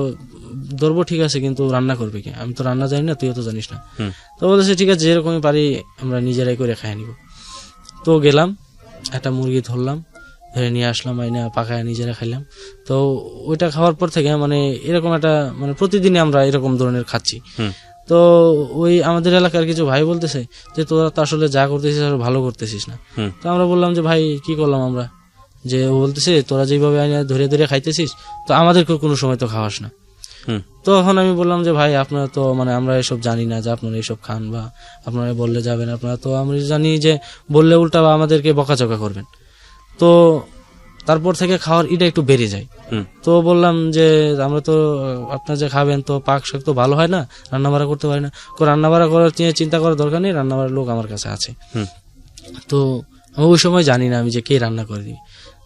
ধরবো, ঠিক আছে, কিন্তু রান্না করবে কি? আমি তো রান্না জানি না, তুইও তো জানিস না। তো বলতেছে ঠিক আছে, যেরকমই পারি আমরা নিজেরাই করে খাই নিব। তো গেলাম, একটা মুরগি ধরলাম, ধরে নিয়ে আসলাম, আইনা পাকায় নিজেরা খাইলাম। তো ওইটা খাওয়ার পর থেকে মানে এরকম একটা মানে প্রতিদিনই আমরা এরকম ধরনের খাচ্ছি। তো ওই আমাদের এলাকার কিছু ভাই বলতেছে যে তোরা তো আসলে যা করতেছিস আর ভালো করতেছিস না। তো আমরা বললাম যে ভাই কি করলাম আমরা? যে ও বলতেছে তোরা যেভাবে ধরে ধরে খাইতেছিস, তো আমাদেরকে কোনো সময় তো খাওয়াস না। তখন আমি বললাম যে ভাই আপনারা তো মানে আমরা এসব জানি না যে আপনারা এসব খান, বা আপনারা বললে যাবেন, আপনারা তো আমরা জানি যে বললে উল্টা আমাদেরকে বকাচকা করবেন। তো তারপর থেকে খাওয়ার এটা একটু বেড়ে যায়। তো বললাম যে আমরা তো আপনারা যে খাবেন, তো পাক শাক তো ভালো হয় না, রান্না বাড়া করতে পারি না। রান্না বাড়া করার চিন্তা করার দরকার নেই, রান্না বাড়ার লোক আমার কাছে আছে। তো ওই সময় জানি না আমি যে কে রান্না করে দিই।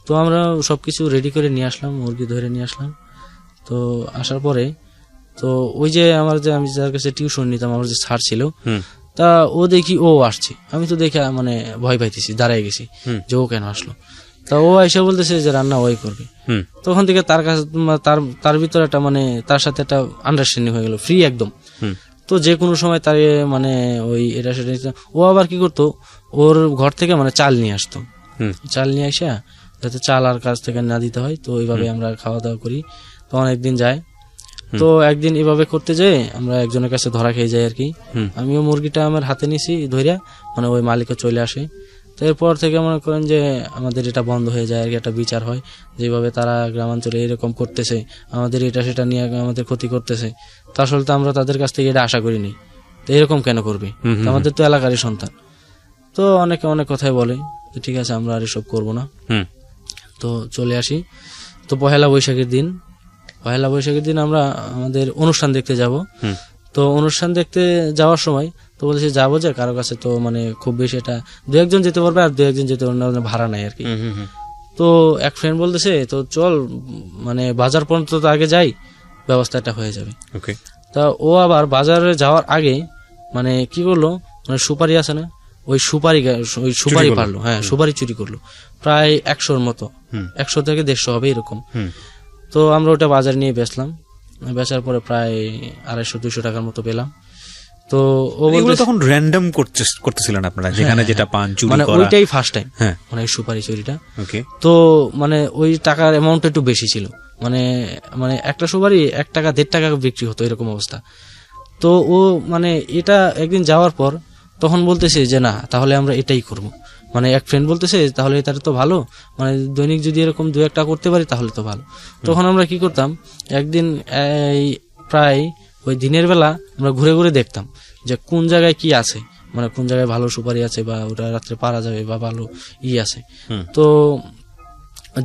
তো আমরা সবকিছু রেডি করে নিয়ে আসলাম, মুরগি ধরে নিয়ে আসলাম। তো আসার পরে তো ওই যে আমার যে আমি যার কাছে টিউশন নিতাম, আমার যে স্যার ছিল, তা ও দেখি ও আসছে, আমি তো দেখে মানে ভয় পাইতেছি, দাঁড়ায় গেছি যে ও কেন আসলো। তা ও এসে বলতেছে যে রান্না ওই করবে। তখন থেকে তার কাছে তার ভিতরে একটা মানে তার সাথে একটা আন্ডারস্ট্যান্ডিং হয়ে গেল, ফ্রি একদম। তো যে কোনো সময় তার মানে ওই এটা সেটা, ও আবার কি করতো, ওর ঘর থেকে মানে চাল নিয়ে আসতো, চাল নিয়ে আসা যাতে চাল আর কাছ থেকে না দিতে হয়। তো এইভাবে আমরা খাওয়া দাওয়া করি। তো অনেকদিন যায়। তো একদিন এভাবে করতে যেয়ে আমরা একজনের কাছে ধরা খেয়ে যাই আর কি। আমিও মুরগিটা আমার হাতে নিছি ধরিয়া, মানে ওই মালিকও চলে আসে। তো এরপর থেকে মনে করেন যে আমাদের এটা বন্ধ হয়ে যায় আর কি, একটা বিচার হয় যেভাবে তারা গ্রামাঞ্চলে এরকম করতেছে, আমাদের এটা সেটা নিয়ে আমাদের ক্ষতি করতেছে। তো আসলে তো আমরা তাদের কাছ থেকে এটা আশা করিনি, তো এরকম কেন করবে? আমাদের তো এলাকারই সন্তান। তো অনেকে অনেক কথাই বলে, তো ঠিক আছে আমরা আর এসব করবো না। তো চলে আসি। তো পহেলা বৈশাখের দিন আমরা আমাদের অনুষ্ঠান দেখতে যাব। তো অনুষ্ঠান দেখতে যাওয়ার সময় তো বলেছি যাবো, যে কারো কাছে তো মানে খুব বেশি এটা 2-1 যেতে পারবে, আর 2-1 যেতে পারবে না, ভাড়া নাই আর কি। তো এক ফ্রেন্ড বলতেছে তো চল মানে বাজার পর্যন্ত তো আগে যাই, ব্যবস্থাটা হয়ে যাবে। তা ও আবার বাজারে যাওয়ার আগে মানে কি করলো, মানে সুপারি আছে না, ওই সুপারি পারলো, হ্যাঁ সুপারি চুরি করলো, প্রায় 100-র মতো, 100 থেকে 150 হবে এরকম। তো আমরা ওটা বাজারে নিয়ে বেচার পরে প্রায় 250-200 টাকার মতো পেলাম। তো ও বলতে তখন র্যান্ডম করতেছিলেন আপনারা, যেখানে যেটা পান চুরি মানে করা, ওইটাই ফার্স্ট টাইম মানে সুপারি চুরিটা। তো মানে ওই টাকার অ্যামাউন্ট একটু বেশি ছিল, মানে একটা সুপারি 1 টাকা 1.5 টাকা বিক্রি হতো, এরকম অবস্থা। তো ও মানে এটা একদিন যাওয়ার পর তখন বলতেছে যে না তাহলে আমরা এটাই করব, মানে এক ফ্রেন্ড বলতেছে তাহলে এটা তো ভালো, মানে দৈনিক যদি এরকম 2-1 টাকা করতে পারি তাহলে তো ভালো। তখন আমরা কি করতাম, একদিন প্রায় ওই দিনের বেলা আমরা ঘুরে ঘুরে দেখতাম যে কোন জায়গায় কি আছে, মানে কোন জায়গায় ভালো সুপারি আছে বা ওটা রাত্রে পারা যাবে বা ভালো আছে। তো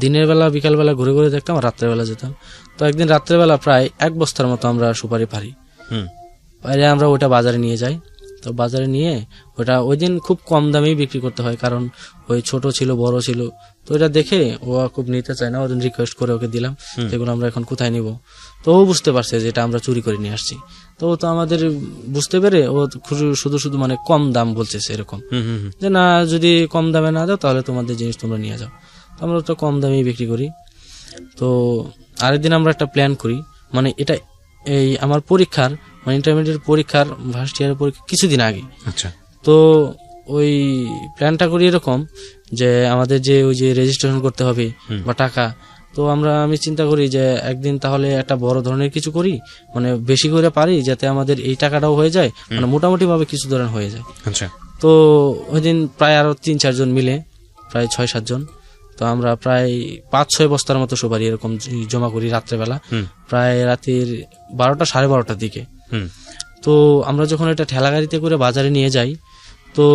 দিনের বেলা বিকাল বেলা ঘুরে ঘুরে দেখতাম, আর রাত্রেবেলা যেতাম। তো একদিন রাত্রেবেলা প্রায় 1 বস্তার মতো আমরা সুপারি পারি, বাইরে আমরা ওটা বাজারে নিয়ে যাই। তো বাজারে নিয়ে ওটা ওই দিন খুব কম দামেই বিক্রি করতে হয়, কারণ ওই ছোট ছিল বড় ছিল। তো এটা দেখে ও খুব নিতে চায় না, ওই দিন রিকোয়েস্ট করে ওকে দিলাম যেগুলো আমরা এখন কোথায় নিব। তো ও বুঝতে পারছে যে এটা আমরা চুরি করে নিয়ে আসছি। তো ও তো আমাদের বুঝতে পেরে ও শুধু শুধু মানে কম দাম বলছে এরকম, যে না যদি কম দামে না দাও তাহলে তোমাদের জিনিস তোমরা নিয়ে যাও। তো আমরা তো কম দামেই বিক্রি করি। তো আরেকদিন আমরা একটা প্ল্যান করি, মানে এটা এই আমার পরীক্ষার মানে ইন্টারমিডিয়েট পরীক্ষার ফার্স্ট ইয়ারের পরীক্ষা কিছুদিন আগে। আচ্ছা। তো ওই প্ল্যানটা করি এরকম যে আমাদের যে ওই যে রেজিস্ট্রেশন করতে হবে বা টাকা, তো আমি চিন্তা করি যে একদিন তাহলে একটা বড় ধরনের কিছু করি, মানে বেশি করে পারি যাতে আমাদের এই টাকাটাও হয়ে যায়, মানে মোটামুটি ভাবে কিছু ধরনের হয়ে যায়। আচ্ছা। তো ওই দিন প্রায় আরো 3-4 জন মিলে প্রায় 6-7 জন, তো আমরা প্রায় 5-6 বস্তার মতো সুপারি এরকম জমা করি রাত্রেবেলা, প্রায় রাতের 12টা 12:30টার দিকে। তো আমরা যখন এটা ঠেলা গাড়িতে করে বাজারে নিয়ে যাই, তো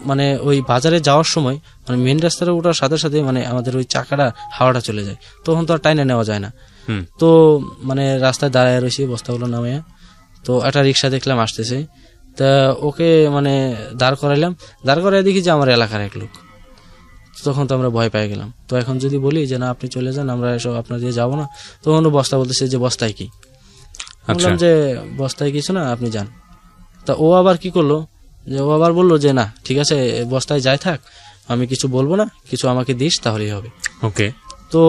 মানে ওই বাজারে যাওয়ার সময় মানে মেন রাস্তাটা ওঠার সাথে সাথে মানে আমাদের ওই চাকাটা হাওয়াটা চলে যায়, তখন তো আর টাইনে নেওয়া যায় না। তো মানে রাস্তায় দাঁড়ায় রয়েছি বস্তাগুলো নামিয়ে, তো একটা রিক্সা দেখলাম আসতেছে, তা ওকে মানে দাঁড় করাই দেখি যে আমার এলাকার এক লোক। তখন তো আমরা ভয় পেয়ে গেলাম। তো এখন যদি বলি যে না আপনি চলে যান, আমরা এসব আপনার দিয়ে যাবো না, তখন ও বস্তা বলতেছে যে বস্তায় কি? বললাম যে বস্তায় কিছু না, আপনি যান। তা ও আবার কি করলো, যে ও আবার বললো যে না ঠিক আছে বস্তায় যাই থাক, আমি কিছু বলবো না, কিছু আমাকে দিস তাহলেই হবে। ওকে। তো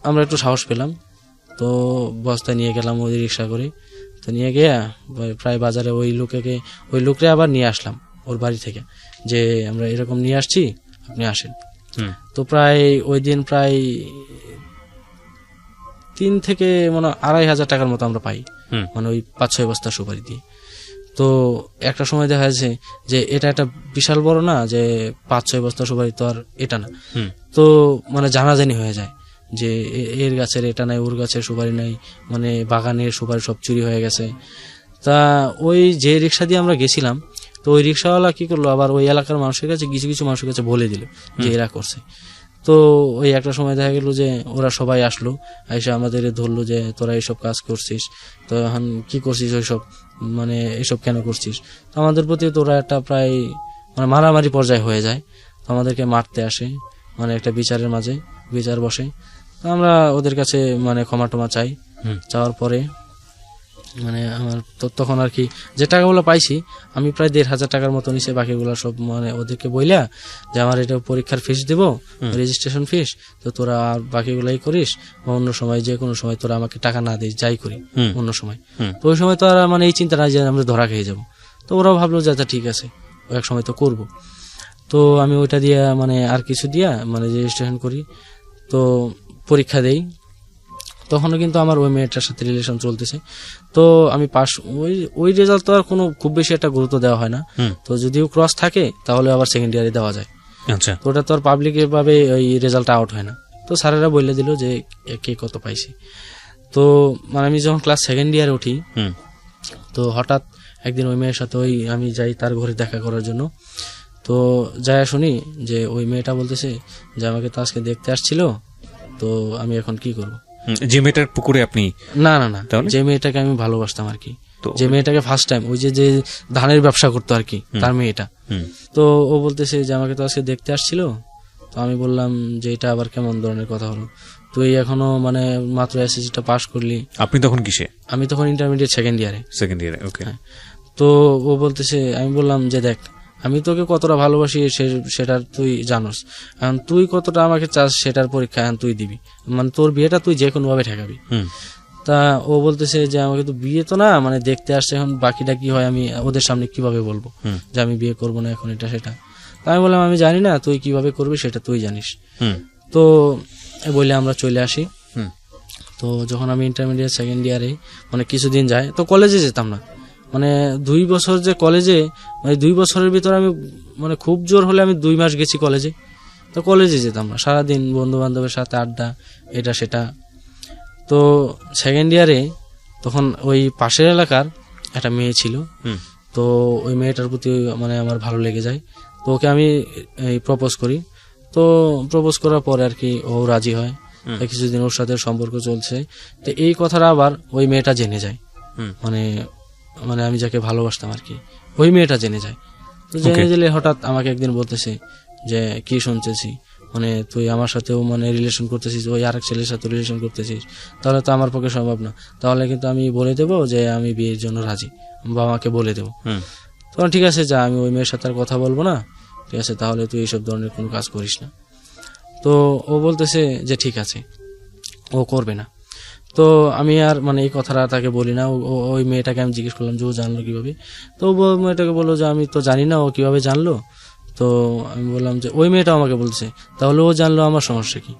আমরা একটু সাহস পেলাম, তো বস্তায় নিয়ে গেলাম ওই রিক্সা করে। তো নিয়ে গিয়ে প্রায় বাজারে ওই লোকরে আবার নিয়ে আসলাম ওর বাড়ি থেকে, যে আমরা এরকম নিয়ে আসছি, আপনি আসেন। তো প্রায় ওই দিন প্রায় 3 থেকে মানে 2,500 টাকার মতো আমরা পাই, মানে ওই 5-6 বস্তা সুপারি দিয়ে। তো একটা সময় দেখা যাচ্ছে যে এটা একটা বিশাল বড় না, যে 5-6 বস্তা সুপারি তো আর এটা না। তো মানে জানাজানি হয়ে যায় যে এর গাছের এটা নাই, ওর গাছের সুপারি নাই, মানে বাগানের সুপারি সব চুরি হয়ে গেছে। তা ওই যে রিক্সা দিয়ে আমরা গেছিলাম, তো ওই রিক্সাওয়ালা কি করলো, আবার ওই এলাকার মানুষের কাছে কিছু কিছু মানুষের কাছে বলে দিল যে এরা করছে। তো ওই একটা সময় দেখা গেল যে ওরা সবাই আসলো, এসে আমাদের ধরলো যে তোরা এইসব কাজ করছিস, তো এখন কি করছিস ওইসব, মানে এইসব কেন করছিস? তো আমাদের প্রতি তোরা একটা প্রায় মানে মারামারি পর্যায়ে হয়ে যায়। তো আমাদেরকে মারতে আসে, মানে একটা বিচারের মাঝে বিচার বসে। তো আমরা ওদের কাছে মানে ক্ষমা টমা চাই। চাওয়ার পরে মানে আমার তখন আর কি যে টাকাগুলো পাইছি আমি প্রায় 1,500 টাকার মতো নিচে, বাকিগুলো সব মানে ওদেরকে বইলা যে আমার এটা পরীক্ষার ফিস দিব, রেজিস্ট্রেশন ফিস, তো তোরা আর বাকিগুলাই করিস, বা অন্য সময় যে কোনো সময় তোরা আমাকে টাকা না দিস, যাই করি অন্য সময়। তো ওই সময় তো আর মানে এই চিন্তা নাই যে আমরা ধরা খেয়ে যাবো। তো ওরাও ভাবলো যে আচ্ছা ঠিক আছে এক সময় তো করব। তো আমি ওইটা দিয়া মানে আর কিছু দিয়া মানে রেজিস্ট্রেশন করি, তো পরীক্ষা দেই। তখনও কিন্তু আমার ওই মেয়েটার সাথে রিলেশন চলতেছে। তো আমি পাস, ওই রেজাল্ট তো আর কোনো খুব বেশি একটা গুরুত্ব দেওয়া হয় না। তো যদিও ক্রস থাকে তাহলে আবার সেকেন্ড ইয়ারে দেওয়া যায়। আচ্ছা। তো ওটা তো আর পাবলিক ভাবে ওই রেজাল্ট আউট হয় না। তো স্যারেরা বলে দিল যে কে কত পাইছে। তো মানে আমি যখন ক্লাস সেকেন্ড ইয়ারে উঠি, তো হঠাৎ একদিন ওই মেয়ের সাথে আমি যাই তার ঘরে দেখা করার জন্য। তো যাই শুনি যে ওই মেয়েটা বলতেছে যে আমাকে তো আজকে দেখতে আসছিল, তো আমি এখন কি করব? যে মেয়েটার পুকুরে আপনি? না না না, যে মেয়েটাকে আমি ভালোবাসতাম আর কি, যে মেয়েটাকে ফার্স্ট টাইম ওই যে ধানের ব্যবসা করতো আর কি, তার মেয়েটা। তো ও বলতেছে যে আমাকে তো আজকে দেখতে আসছিল। তো আমি বললাম যে এটা আবার কেমন ধরনের কথা হলো, তুই এখনো মানে মাত্র এসএসসিটা পাস করলি। আপনি তখন কিসে? আমি তখন ইন্টারমিডিয়েট সেকেন্ড ইয়ারে। ওকে। তো ও বলতেছে, আমি বললাম যে দেখ আমি তোকে কতটা ভালোবাসি সেটা তুই জানোস, এখন তুই কতটা আমাকে চাস সেটার পরীক্ষা এখন তুই দিবি, মানে তোর বিয়েটা তুই যে কোনো ভাবে ঠেকাবি। তা ও বলতেছে যে আমাকে তো বিয়ে তো না, মানে দেখতে আসছে, এখন বাকিটা কি হয় আমি ওদের সামনে কিভাবে বলবো যে আমি বিয়ে করবো না এখন এটা সেটা। তা আমি বললাম আমি জানি না, তুই কিভাবে করবি সেটা তুই জানিস। তো বলে আমরা চলে আসি। তো যখন আমি ইন্টারমিডিয়েট সেকেন্ড ইয়ারে মানে কিছুদিন যায়, তো কলেজে যেতাম না, মানে 2 বছর যে কলেজে, মানে 2 বছরের ভিতরে আমি মানে খুব জোর হলে আমি 2 মাস গেছি কলেজে। তো কলেজে যেতাম না, সারাদিন বন্ধু বান্ধবের সাথে আড্ডা এটা সেটা। তো সেকেন্ড ইয়ারে তখন ওই পাশের এলাকার একটা মেয়ে ছিল, তো ওই মেয়েটার প্রতি মানে আমার ভালো লেগে যায়। তো ওকে আমি প্রপোজ করি। তো প্রপোজ করার পরে আর কি ও রাজি হয়, কিছুদিন ওর সাথে সম্পর্ক চলছে। তো এই কথাটা আবার ওই মেয়েটা জেনে যায়, মানে মানে আমি যাকে ভালোবাসতাম আর কি, ওই মেয়েটা জেনে যায়। তো জেনে গেলে হঠাৎ আমাকে একদিন বলতেছে যে কি শুনতেছি, মানে তুই আমার সাথেও মানে রিলেশন করতেছিস, ওই আরেক ছেলের সাথে রিলেশন করতেছিস, তাহলে তো আমার পক্ষে সম্ভব না, তাহলে কিন্তু আমি বলে দেবো যে আমি বিয়ের জন্য রাজি, বাবা মাকে বলে দেবো। তখন ঠিক আছে যা, আমি ওই মেয়ের সাথে আর কথা বলবো না, ঠিক আছে তাহলে তুই এইসব ধরনের কোনো কাজ করিস না। তো ও বলতেছে যে ঠিক আছে ও করবে না। তো আমি আর মানে এই কথাটা তাকে বলি না। ওই মেয়েটাকে আমি জিজ্ঞেস করলাম যে ও জানলো কিভাবে। তো মেয়েটাকে বললো যে আমি তো জানি না ও কিভাবে জানলো। তো আমি বললাম যে ওই মেয়েটা আমাকে বলছে তাহলে ও জানলো, আমার সমস্যা কি?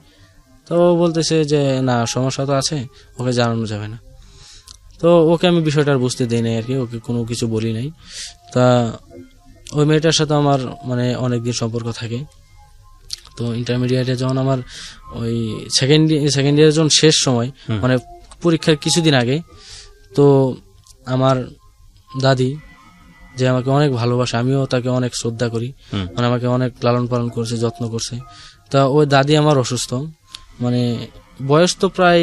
তো ও বলতেছে যে না সমস্যা তো আছে, ওকে জানানো যাবে না। তো ওকে আমি বিষয়টা বুঝতে দিই নাই আর কি, ওকে কোনো কিছু বলি নাই। তা ওই মেয়েটার সাথে আমার মানে অনেকদিন সম্পর্ক থাকে। তো ইন্টারমিডিয়েটে যখন আমার ওই সেকেন্ড ইয়ার যখন শেষ সময়, মানে পরীক্ষার কিছুদিন আগে, তো আমার দাদি যে আমাকে অনেক ভালোবাসে, আমিও তাকে অনেক শ্রদ্ধা করি, মানে আমাকে অনেক লালন পালন করছে, যত্ন করছে। তা ওই দাদি আমার অসুস্থ, মানে বয়স তো প্রায়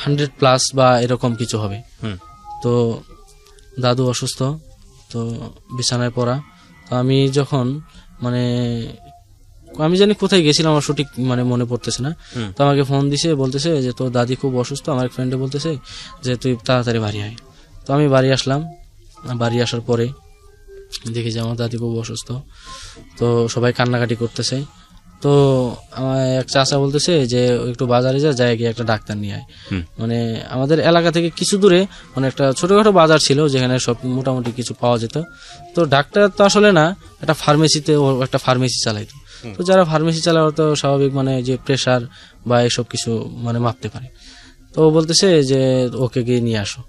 100+ বা এরকম কিছু হবে। তো দাদু অসুস্থ, তো বিছানায় পড়া। তো আমি যখন মানে আমি জানি কোথায় গেছিলাম, আমার সঠিক মানে মনে পড়তেছে না। তো আমাকে ফোন দিছে, বলতেছে যে তোর দাদি খুব অসুস্থ। আমার এক ফ্রেন্ডে বলতেছে যে তুই তাড়াতাড়ি বাড়ি আয়। তো আমি বাড়ি আসলাম। বাড়ি আসার পরে দেখি যে আমার দাদি খুব অসুস্থ, তো সবাই কান্নাকাটি করতেছে। তো আমার এক চাচা বলতেছে যে একটু বাজারে যায় গিয়ে একটা ডাক্তার নিয়ে আয়। মানে আমাদের এলাকা থেকে কিছু দূরে মানে একটা ছোটখাটো বাজার ছিল যেখানে সব মোটামুটি কিছু পাওয়া যেত। তো ডাক্তার তো আসলে না, একটা ফার্মেসিতে, ও একটা ফার্মেসি চালাইতো। তো যারা ফার্মেসি চালায় তো স্বাভাবিক মানে যে প্রেসার বা এসব কিছু মানে মাপতে পারে। তো ও বলতেছে যে ওকে গিয়ে নিয়ে আসো।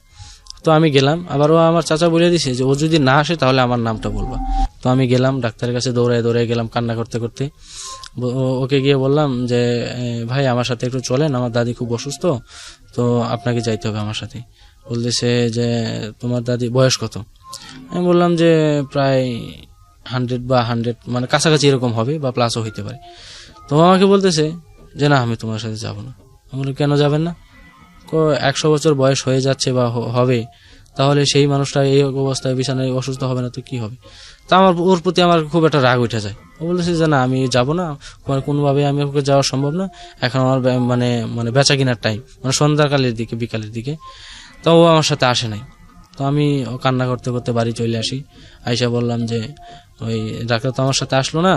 তো আমি গেলাম। আবার ও আমার চাচা বলে দিছে যে ও যদি না আসে তাহলে আমার নামটা বলবা। তো আমি গেলাম ডাক্তারের কাছে, দৌড়ায় দৌড়ায় গেলাম কান্না করতে করতে। ওকে গিয়ে বললাম যে ভাই আমার সাথে একটু চলেন, আমার দাদি খুব অসুস্থ, তো আপনাকে যাইতে হবে আমার সাথে। বলতেছে যে তোমার দাদি বয়স কত? আমি বললাম যে প্রায় 100 বা 100 মানে কাছাকাছি এরকম হবে বা প্লাসও হইতে পারে। তো আমাকে বলতেছে যে না আমি তোমার সাথে যাব না। আমি বলি কেন যাবেন না? 100 বছর বয়স হয়ে যাচ্ছে বা হবে, তাহলে সেই মানুষটা এই অবস্থায় বিছানায় অসুস্থ হবে না তো কি হবে? তা আমার ওর প্রতি আমার খুব একটা রাগ উঠে যায়। ও বলতেছে যে না আমি যাব না, কোনোভাবে আমি ওকে যাওয়া সম্ভব না, এখন আমার মানে মানে বেচা কেনার টাইম, মানে সন্ধ্যাকালের দিকে বিকালের দিকে। তো ও আমার সাথে আসে নাই। তো আমি কান্না করতে করতে বাড়ি চলে আসি। আইসা বললাম যে ওই ডাক্তার তো আমার সাথে আসলো না।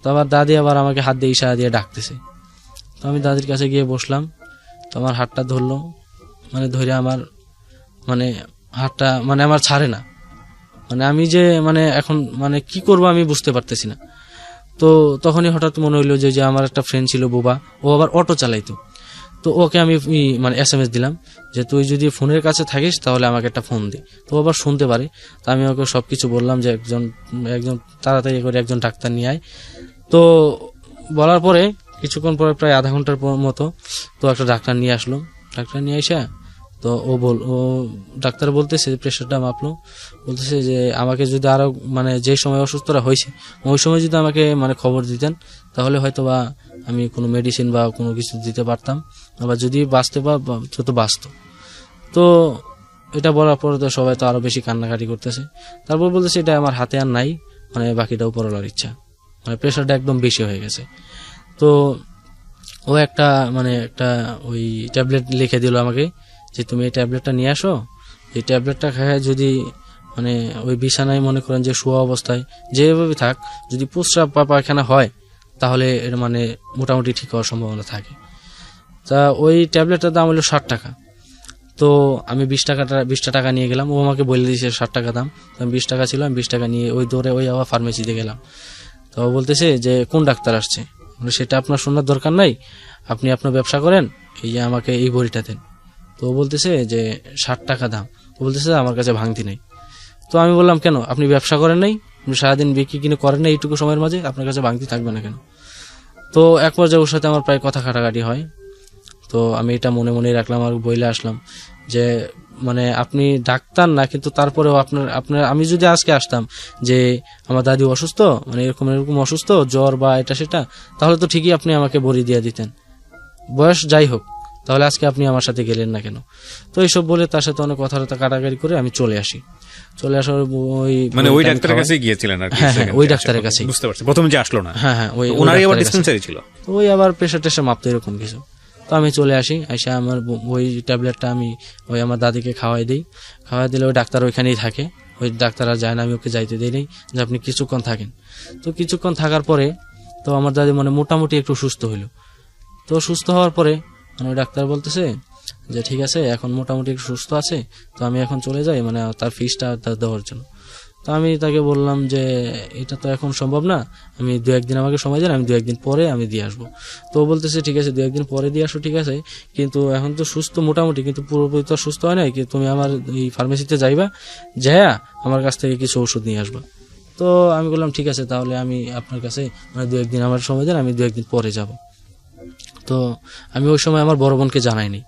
তো আবার দাদি আবার আমাকে হাত দিয়ে ইশারা দিয়ে ডাকতেছে। তো আমি দাদির কাছে গিয়ে বসলাম। তো আমার হাতটা ধরলো, মানে ধরে আমার মানে হাতটা মানে আমার ছাড়ে না। মানে আমি যে মানে এখন মানে কি করব আমি বুঝতে পারতেছি না। তো তখনই হঠাৎ মনে হইলো যে আমার একটা ফ্রেন্ড ছিল বোবা, ও আবার অটো চালাইতো। তো ওকে আমি মানে SMS দিলাম যে তুই যদি ফোনের কাছে থাকিস তাহলে আমাকে একটা ফোন দে। তো আবার শুনতে পারে। তো আমি ওকে সবকিছু বললাম যে একজন তাড়াতাড়ি করে একজন ডাক্তার নিয়ে আয়। তো বলার পরে কিছুক্ষণ পরে প্রায় আধা ঘন্টার মতো তো একটা ডাক্তার নিয়ে আসলো। ডাক্তার নিয়ে আসা তো ও ডাক্তার বলতেছে প্রেশারটা মাপলো, বলতেছে যে আমাকে যদি আরো মানে যে সময় অসুস্থরা হয়েছে ওই সময় যদি আমাকে মানে খবর দিতেন তাহলে হয়তো বা আমি কোনো মেডিসিন বা কোনো কিছু দিতে পারতাম, আবার যদি বাঁচতে বা তো বাঁচত। তো এটা বলার পরে তো সবাই তো আরো বেশি কান্নাকাটি করতেছে। তারপর বলতেছে এটা আমার হাতে আর নাই, মানে বাকিটা উপরওয়ালার ইচ্ছা, মানে প্রেশারটা একদম বেশি হয়ে গেছে। তো ও একটা মানে একটা ওই ট্যাবলেট লিখে দিল আমাকে যে তুমি এই ট্যাবলেটটা নিয়ে আসো, এই ট্যাবলেটটা খায় যদি মানে ওই বিছানায় মনে করেন যে শোয়া অবস্থায় যেভাবে থাক, যদি প্রস্রাব বা পায়খানা হয় তাহলে এর মানে মোটামুটি ঠিক হওয়ার সম্ভাবনা থাকে। তা ওই ট্যাবলেটটার দাম হলো 60 টাকা। তো আমি 20 টাকা নিয়ে গেলাম। ও আমাকে বলে দিয়েছে 60 টাকা দাম। তো আমি 20 টাকা ছিল, আমি 20 টাকা নিয়ে ওই দৌড়ে ওই আবার ফার্মেসিতে গেলাম। তো বলতেছে যে কোন ডাক্তার আসছে? সেটা আপনার শোনার দরকার নাই, আপনি আপনার ব্যবসা করেন, এই যে আমাকে এই বড়িটা দেন। তো বলতেছে যে 60 টাকা দাম। ও বলতেছে আমার কাছে ভাঙতি নেই। তো আমি বললাম কেন, আপনি ব্যবসা করেন নাই, আপনি সারাদিন বিক্রি কিনে করেন না, এইটুকু সময়ের মাঝে আপনার কাছে ভাঙতি থাকবে না কেন? তো এক পর্যায়ে ওর সাথে আমার প্রায় কথা কাটাকাটি হয়। তো আমি এটা মনে মনে রাখলাম আর বইলে আসলাম যে মানে আপনি ডাক্তার না, কিন্তু তারপরেও আপনার আমি যদি আজকে আসতাম যে আমার দাদি অসুস্থ, মানে এরকম এরকম অসুস্থ, জ্বর বা এটা সেটা, তাহলে তো ঠিকই আপনি আমাকে বড়ি দিয়ে দিতেন, বয়স যাই হোক, তাহলে আজকে আপনি আমার সাথে গেলেন না কেন? তো এইসব বলে তার সাথে অনেক কথাবার্তা কাটাকাটি করে আমি চলে আসি। চলে আসার ওই মানে ওই ডাক্তারের কাছে গিয়েছিলেন আর কি? হ্যাঁ, ওই ডাক্তারের কাছে। বুঝতে পারছি, প্রথম যে আসলো না। হ্যাঁ ওই ওনারই আবার ডিসপেন্সারি ছিল। তো ওই আবার প্রেশার টেশার মাপতো এরকম কিছু। তো আমি চলে আসি, এসে আমার ওই ট্যাবলেটটা আমি ওই আমার দাদিকে খাওয়াই দিই। খাওয়াই দিলে ওই ডাক্তার ওইখানেই থাকে, ওই ডাক্তার আর যায় না, আমি ওকে যাইতে দিই নেই যে আপনি কিছুক্ষণ থাকেন। তো কিছুক্ষণ থাকার পরে তো আমার দাদি মানে মোটামুটি একটু সুস্থ হইল। তো সুস্থ হওয়ার পরে মানে ওই ডাক্তার বলতেছে যে ঠিক আছে এখন মোটামুটি একটু সুস্থ আছে, তো আমি এখন চলে যাই মানে তার ফিসটা দেওয়ার জন্য। তো আমি তাকে বললাম যে এটা তো এখন সম্ভব না, আমি 2-1 দিন আমাকে সময় দেন, আমি 2-1 দিন পরে আমি দিয়ে আসবো। তো বলতেছে ঠিক আছে 2-1 দিন পরে দিয়ে আসো, ঠিক আছে, কিন্তু এখন তো সুস্থ মোটামুটি, কিন্তু পুরোপুরি তো সুস্থ হয় নাই, তুমি আমার এই ফার্মেসিতে যাইবা, যাইয়া আমার কাছ থেকে কিছু ওষুধ নিয়ে আসবা। তো আমি বললাম ঠিক আছে তাহলে আমি আপনার কাছে মানে 2-1 দিন আমার সময় দেন, আমি 2-1 দিন পরে যাব। তো আমি ওই সময় আমার বড় বোনকে জানাইনি।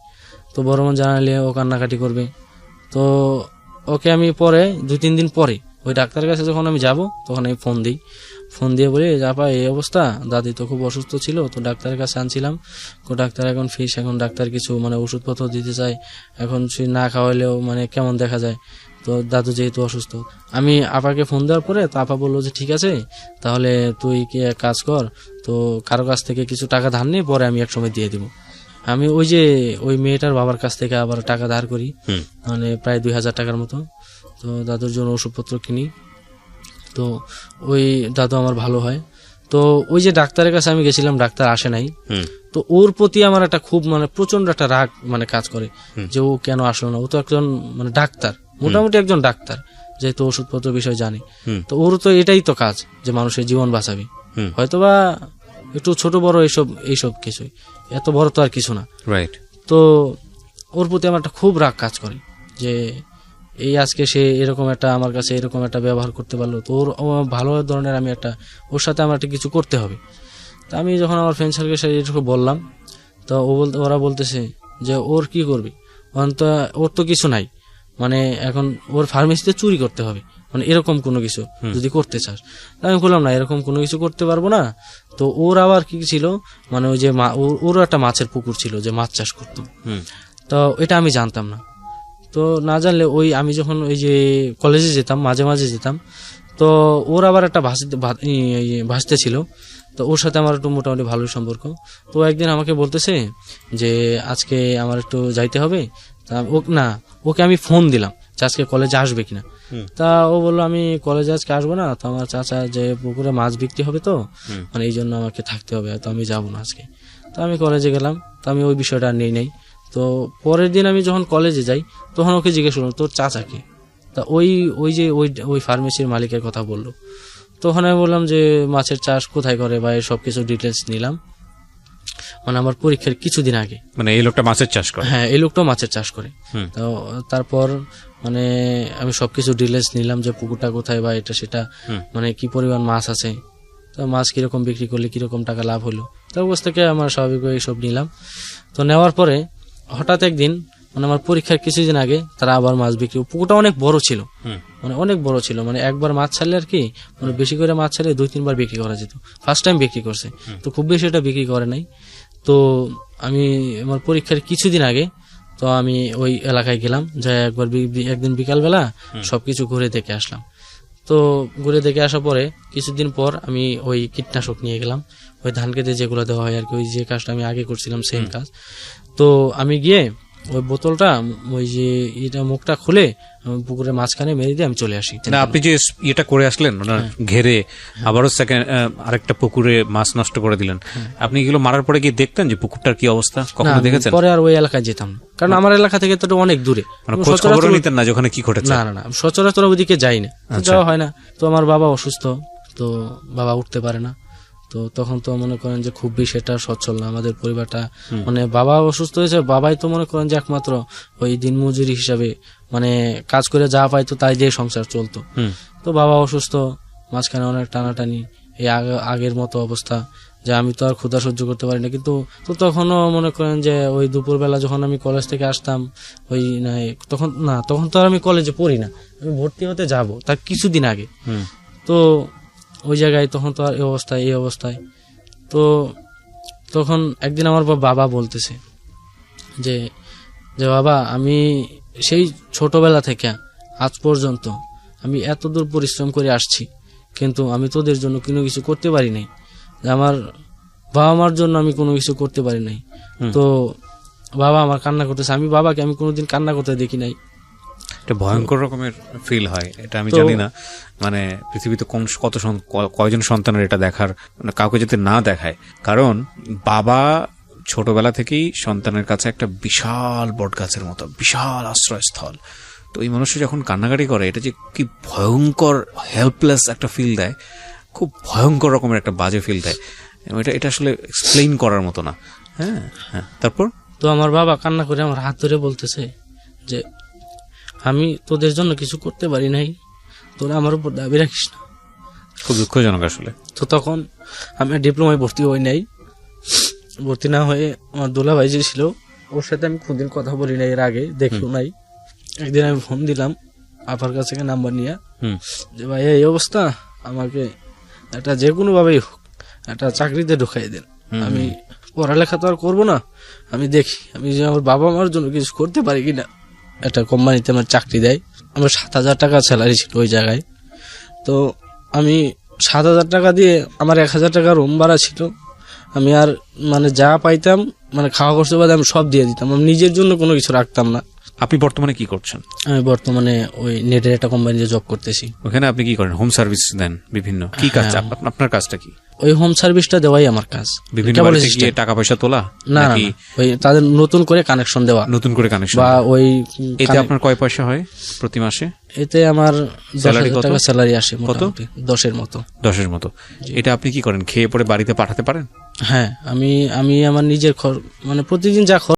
তো বড় বোন জানাইলে ও কান্নাকাটি করবে। তো ওকে আমি পরে 2-3 দিন পরে ওই ডাক্তারের কাছে যখন আমি যাব তখন আমি ফোন দিয়ে বলি আপা এই অবস্থা, দাদি তো খুব অসুস্থ ছিল, তো ডাক্তারের কাছে আনছিলাম, ডাক্তার এখন ফিস, এখন ডাক্তার কিছু মানে ওষুধপত্র দিতে চায়, এখন না খাওয়াইলেও মানে কেমন দেখা যায়, তো দাদু যেহেতু অসুস্থ, আমি আপাকে ফোন দেওয়ার পরে তো আপা বললো যে ঠিক আছে তাহলে তুই কি এক কাজ কর, তো কারো কাছ থেকে কিছু টাকা ধার নিয়ে পরে আমি একসময় দিয়ে দিব। আমি ওই মেয়েটার বাবার কাছ থেকে আবার টাকা ধার করি, মানে প্রায় 2000 টাকার মতো। তো দাদুর জন্য ওষুধপত্র কিনি। তো ওই দাদু আমার ভালো হয়। তো ওই যে ডাক্তারের কাছে আমি গেছিলাম, ডাক্তার আসে নাই, তো ওর প্রতি আমার একটা খুব মানে প্রচন্ড একটা রাগ মানে কাজ করে যে ও কেন আসলো না। ও তো একজন মানে ডাক্তার, মোটামুটি একজন ডাক্তার, যেহেতু ওষুধপত্র বিষয় জানি, তো ওর তো এটাই তো কাজ যে মানুষের জীবন বাঁচাবে, হয়তোবা একটু ছোট বড় এইসব কিছুই, এত বড় তো আর কিছু না। রাইট। তো ওর প্রতি আমার একটা খুব রাগ কাজ করে যে এই আজকে সে এরকম একটা আমার কাছে এরকম একটা ব্যবহার করতে পারলো, তো ওর ভালো ধরনের আমি একটা ওর সাথে আমার একটা কিছু করতে হবে। তা আমি যখন আমার ফ্রেন্ড সার্কেলের সাথে এটুকু বললাম, তো ওরা বলতেছে যে ওর কি করবি, ওর তো কিছু নাই, মানে এখন ওর ফার্মেসিতে চুরি করতে হবে, মানে এরকম কোনো কিছু যদি করতে চাস। আমি বললাম না, এরকম কোনো কিছু করতে পারবো না। তো ওর আবার কি ছিল, মানে ওই যে ওরও একটা মাছের পুকুর ছিল, যে মাছ চাষ করতো, তো এটা আমি জানতাম না। তো না জানলে আমি যখন ওই যে কলেজে যেতাম, মাঝে মাঝে যেতাম, তো ওর আবার একটা ভাসতে ছিল, তো ওর সাথে আমার একটু মোটামুটি ভালোই সম্পর্ক। তো একদিন আমাকে বলতেছে যে আজকে আমার একটু যাইতে হবে, ওকে আমি ফোন দিলাম যে আজকে কলেজে আসবে কিনা। তা ও বললো আমি কলেজে আজকে আসবো না, তো আমার চাচা যে পুকুরে মাছ বিক্রি হবে, তো মানে এই জন্য আমাকে থাকতে হবে, তো আমি যাবো না আজকে। তো আমি কলেজে গেলাম, তো আমি ওই বিষয়টা আর নেই নাই। তো পরের দিন আমি যখন কলেজে যাই তখন ওকে জিজ্ঞেস করলাম তোর চাচাকে, তা ওই ফার্মেসির মালিকের কথা বললো। তখন আমি বললাম যে মাছের চাষ কোথায় করে বা সব কিছু ডিটেলস নিলাম, মানে আমার পরীক্ষার কিছুদিন আগে। মানে এই লোকটা মাছের চাষ করে? হ্যাঁ, এই লোকটাও মাছের চাষ করে। তো তারপর মানে আমি সবকিছু ডিটেলস নিলাম যে পুকুরটা কোথায় বা এটা সেটা, মানে কি পরিমাণ মাছ আছে, তো মাছ কিরকম বিক্রি করলে কিরকম টাকা লাভ হলো, তো অবস্থা থেকে আমার স্বাভাবিকভাবে সব নিলাম। তো নেওয়ার পরে হঠাৎ একদিন মানে আমার পরীক্ষার কিছুদিন আগে তারা আবার মাছ বিক্রি, পুকুরটা অনেক বড় ছিল, মানে অনেক বড় ছিল, মানে একবার মাছ ছাড়লে আর কি, মানে বেশি করে মাছ ছাড়লে 2-3 বার বিক্রি করা যেত। ফার্স্ট টাইম বিক্রি করছে, তো খুব বেশি এটা বিক্রি করে নাই। তো আমি আমার পরীক্ষার কিছুদিন আগে তো আমি ওই এলাকায় গেলাম, যাই একদিন বিকালবেলা সবকিছু ঘুরে দেখে আসলাম। তো ঘুরে দেখে আসার পরে কিছুদিন পর আমি ওই কীটনাশক নিয়ে গেলাম, ওই ধান খেতে যেগুলো দেওয়া হয় আর কি, ওই যে কাজটা আমি আগে করছিলাম সেম কাজ। তো আমি গিয়ে ওই বোতলটা ওই যে এটা মুখটা খুলে পুকুরের মাঝখানে মেরে দিয়ে আমি চলে আসি। না, আপনি যে এটা করে আসলেন ওনার ঘেরে, আবারও আরেকটা পুকুরে মাছ নষ্ট করে দিলেন, আপনি এগুলো মারার পরে গিয়ে দেখতেন যে পুকুরটার কি অবস্থা? কখনো দেখেছেন? পরে আর ওই এলাকায় যেতাম না, কারণ আমার এলাকা থেকে তো অনেক দূরে, খোঁজ খবর নিতেন না ওখানে কি ঘটেছে? না, সচরাচর ওইদিকে যাই না, যাওয়া হয় না। তো আমার বাবা অসুস্থ, তো বাবা উঠতে পারে না, তো তখন তো মনে করেন যে খুব বেশি এটা সচ্ছল না আমাদের পরিবারটা, মানে বাবা অসুস্থ হয়েছে, বাবাই তো মনে করেন যে একমাত্র ওই দিনমজুরি হিসাবে মানে কাজ করে যা পাইতো তাই দিয়ে সংসার চলতো। তো বাবা অসুস্থ, মাঝখানে অনেক টানাটানি, এই আগের মতো অবস্থা যে আমি তো আর ক্ষুধা সহ্য করতে পারি না। কিন্তু তো তখনও মনে করেন যে ওই দুপুরবেলা যখন আমি কলেজ থেকে আসতাম, ওই তখন তো আর আমি কলেজে পড়ি না, আমি ভর্তি হতে যাব তার কিছুদিন আগে। তো ওই জায়গায় তখন তো আর এই অবস্থায় তো তখন একদিন আমার বাবা বলতেছে যে বাবা আমি সেই ছোটবেলা থেকে আজ পর্যন্ত আমি এত দূর পরিশ্রম করে আসছি, কিন্তু আমি তোদের জন্য কোনো কিছু করতে পারি নাই, আমার বাবা মার জন্য আমি কোনো কিছু করতে পারি নাই। তো বাবা আমার কান্না করতেছে, আমি বাবাকে আমি কোনোদিন কান্না করতে দেখি নাই। এটা ভয়ঙ্কর রকমের ফিল হয়, এটা আমি জানি না মানে পৃথিবীতে কয়জন সন্তানের এটা দেখার, মানে কাউকে যাতে না দেখায়, কারণ বাবা ছোটবেলা থেকেই সন্তানের কাছে একটা বিশাল বট গাছের মতো, বিশাল আশ্রয়স্থল। তো এই মানুষটা যখন কান্নাকাটি করে, এটা যে কি ভয়ঙ্কর হেল্পলেস একটা ফিল দেয়, খুব ভয়ঙ্কর রকমের একটা বাজে ফিল দেয়, এটা আসলে এক্সপ্লেইন করার মতো না। হ্যাঁ, তারপর তো আমার বাবা কান্না করে আমার হাত ধরে বলতেছে যে আমি তোদের জন্য কিছু করতে পারি নাই, তোরা আমার উপর দাবি রাখিস না। খুব দুঃখজনক আসলে। তো তখন আমি ডিপ্লোমায় ভর্তি হই নাই, ভর্তি না হয়ে আমার দোলা ভাই যে ছিল ওর সাথে আমি কোনদিন কথা বলি নাই, এর আগে দেখিও নাই। একদিন আমি ফোন দিলাম আপার কাছ থেকে নাম্বার নিয়ে, যে ভাই এই অবস্থা, আমাকে একটা যে কোনো ভাবেই হোক একটা চাকরিতে ঢুকাই দেন, আমি পড়ালেখা তো আর করবো না, আমি দেখি আমি যে আমার বাবা মার জন্য কিছু করতে পারি কিনা, একটা কোম্পানিতে আমার চাকরি দেয়। আমার 7,000 টাকা স্যালারি ছিল ওই জায়গায়। তো আমি 7,000 টাকা দিয়ে আমার 1,000 টাকা রুম ভাড়া ছিল। আমি আর মানে যা পাইতাম মানে খাওয়া খরচ বাদে আমি সব দিয়ে দিতাম, আমি নিজের জন্য কোনো কিছু রাখতাম না। আপনি বর্তমানে কি করছেন? আমি বর্তমানে ওই নেটের একটা কোম্পানিতে জব করতেছি। ওখানে আপনি কি করেন? হোম সার্ভিস দেন বিভিন্ন, কি কাজ? আপনার কাজটা কি? ওই হোম সার্ভিসটা দেওয়াই আমার কাজ। বিভিন্ন কেবল বাড়িতে গিয়ে system। টাকা পয়সা তোলা না না নাকি না, ওই তাদের নতুন করে কানেকশন দেওয়া নতুন করে কানেকশন? বা ওই এতে আপনার কয় পয়সা হয় প্রতি মাসে? এতে আমার Salary 10,000 কত? টাকা স্যালারি আসে কত? মোটামুটি 10-এর মতো। 10-এর মতো। এটা আপনি কি করেন? খেয়ে পরে বাড়িতে পাঠাতে পারেন? হ্যাঁ, আমি আমার নিজের মানে প্রতিদিন যা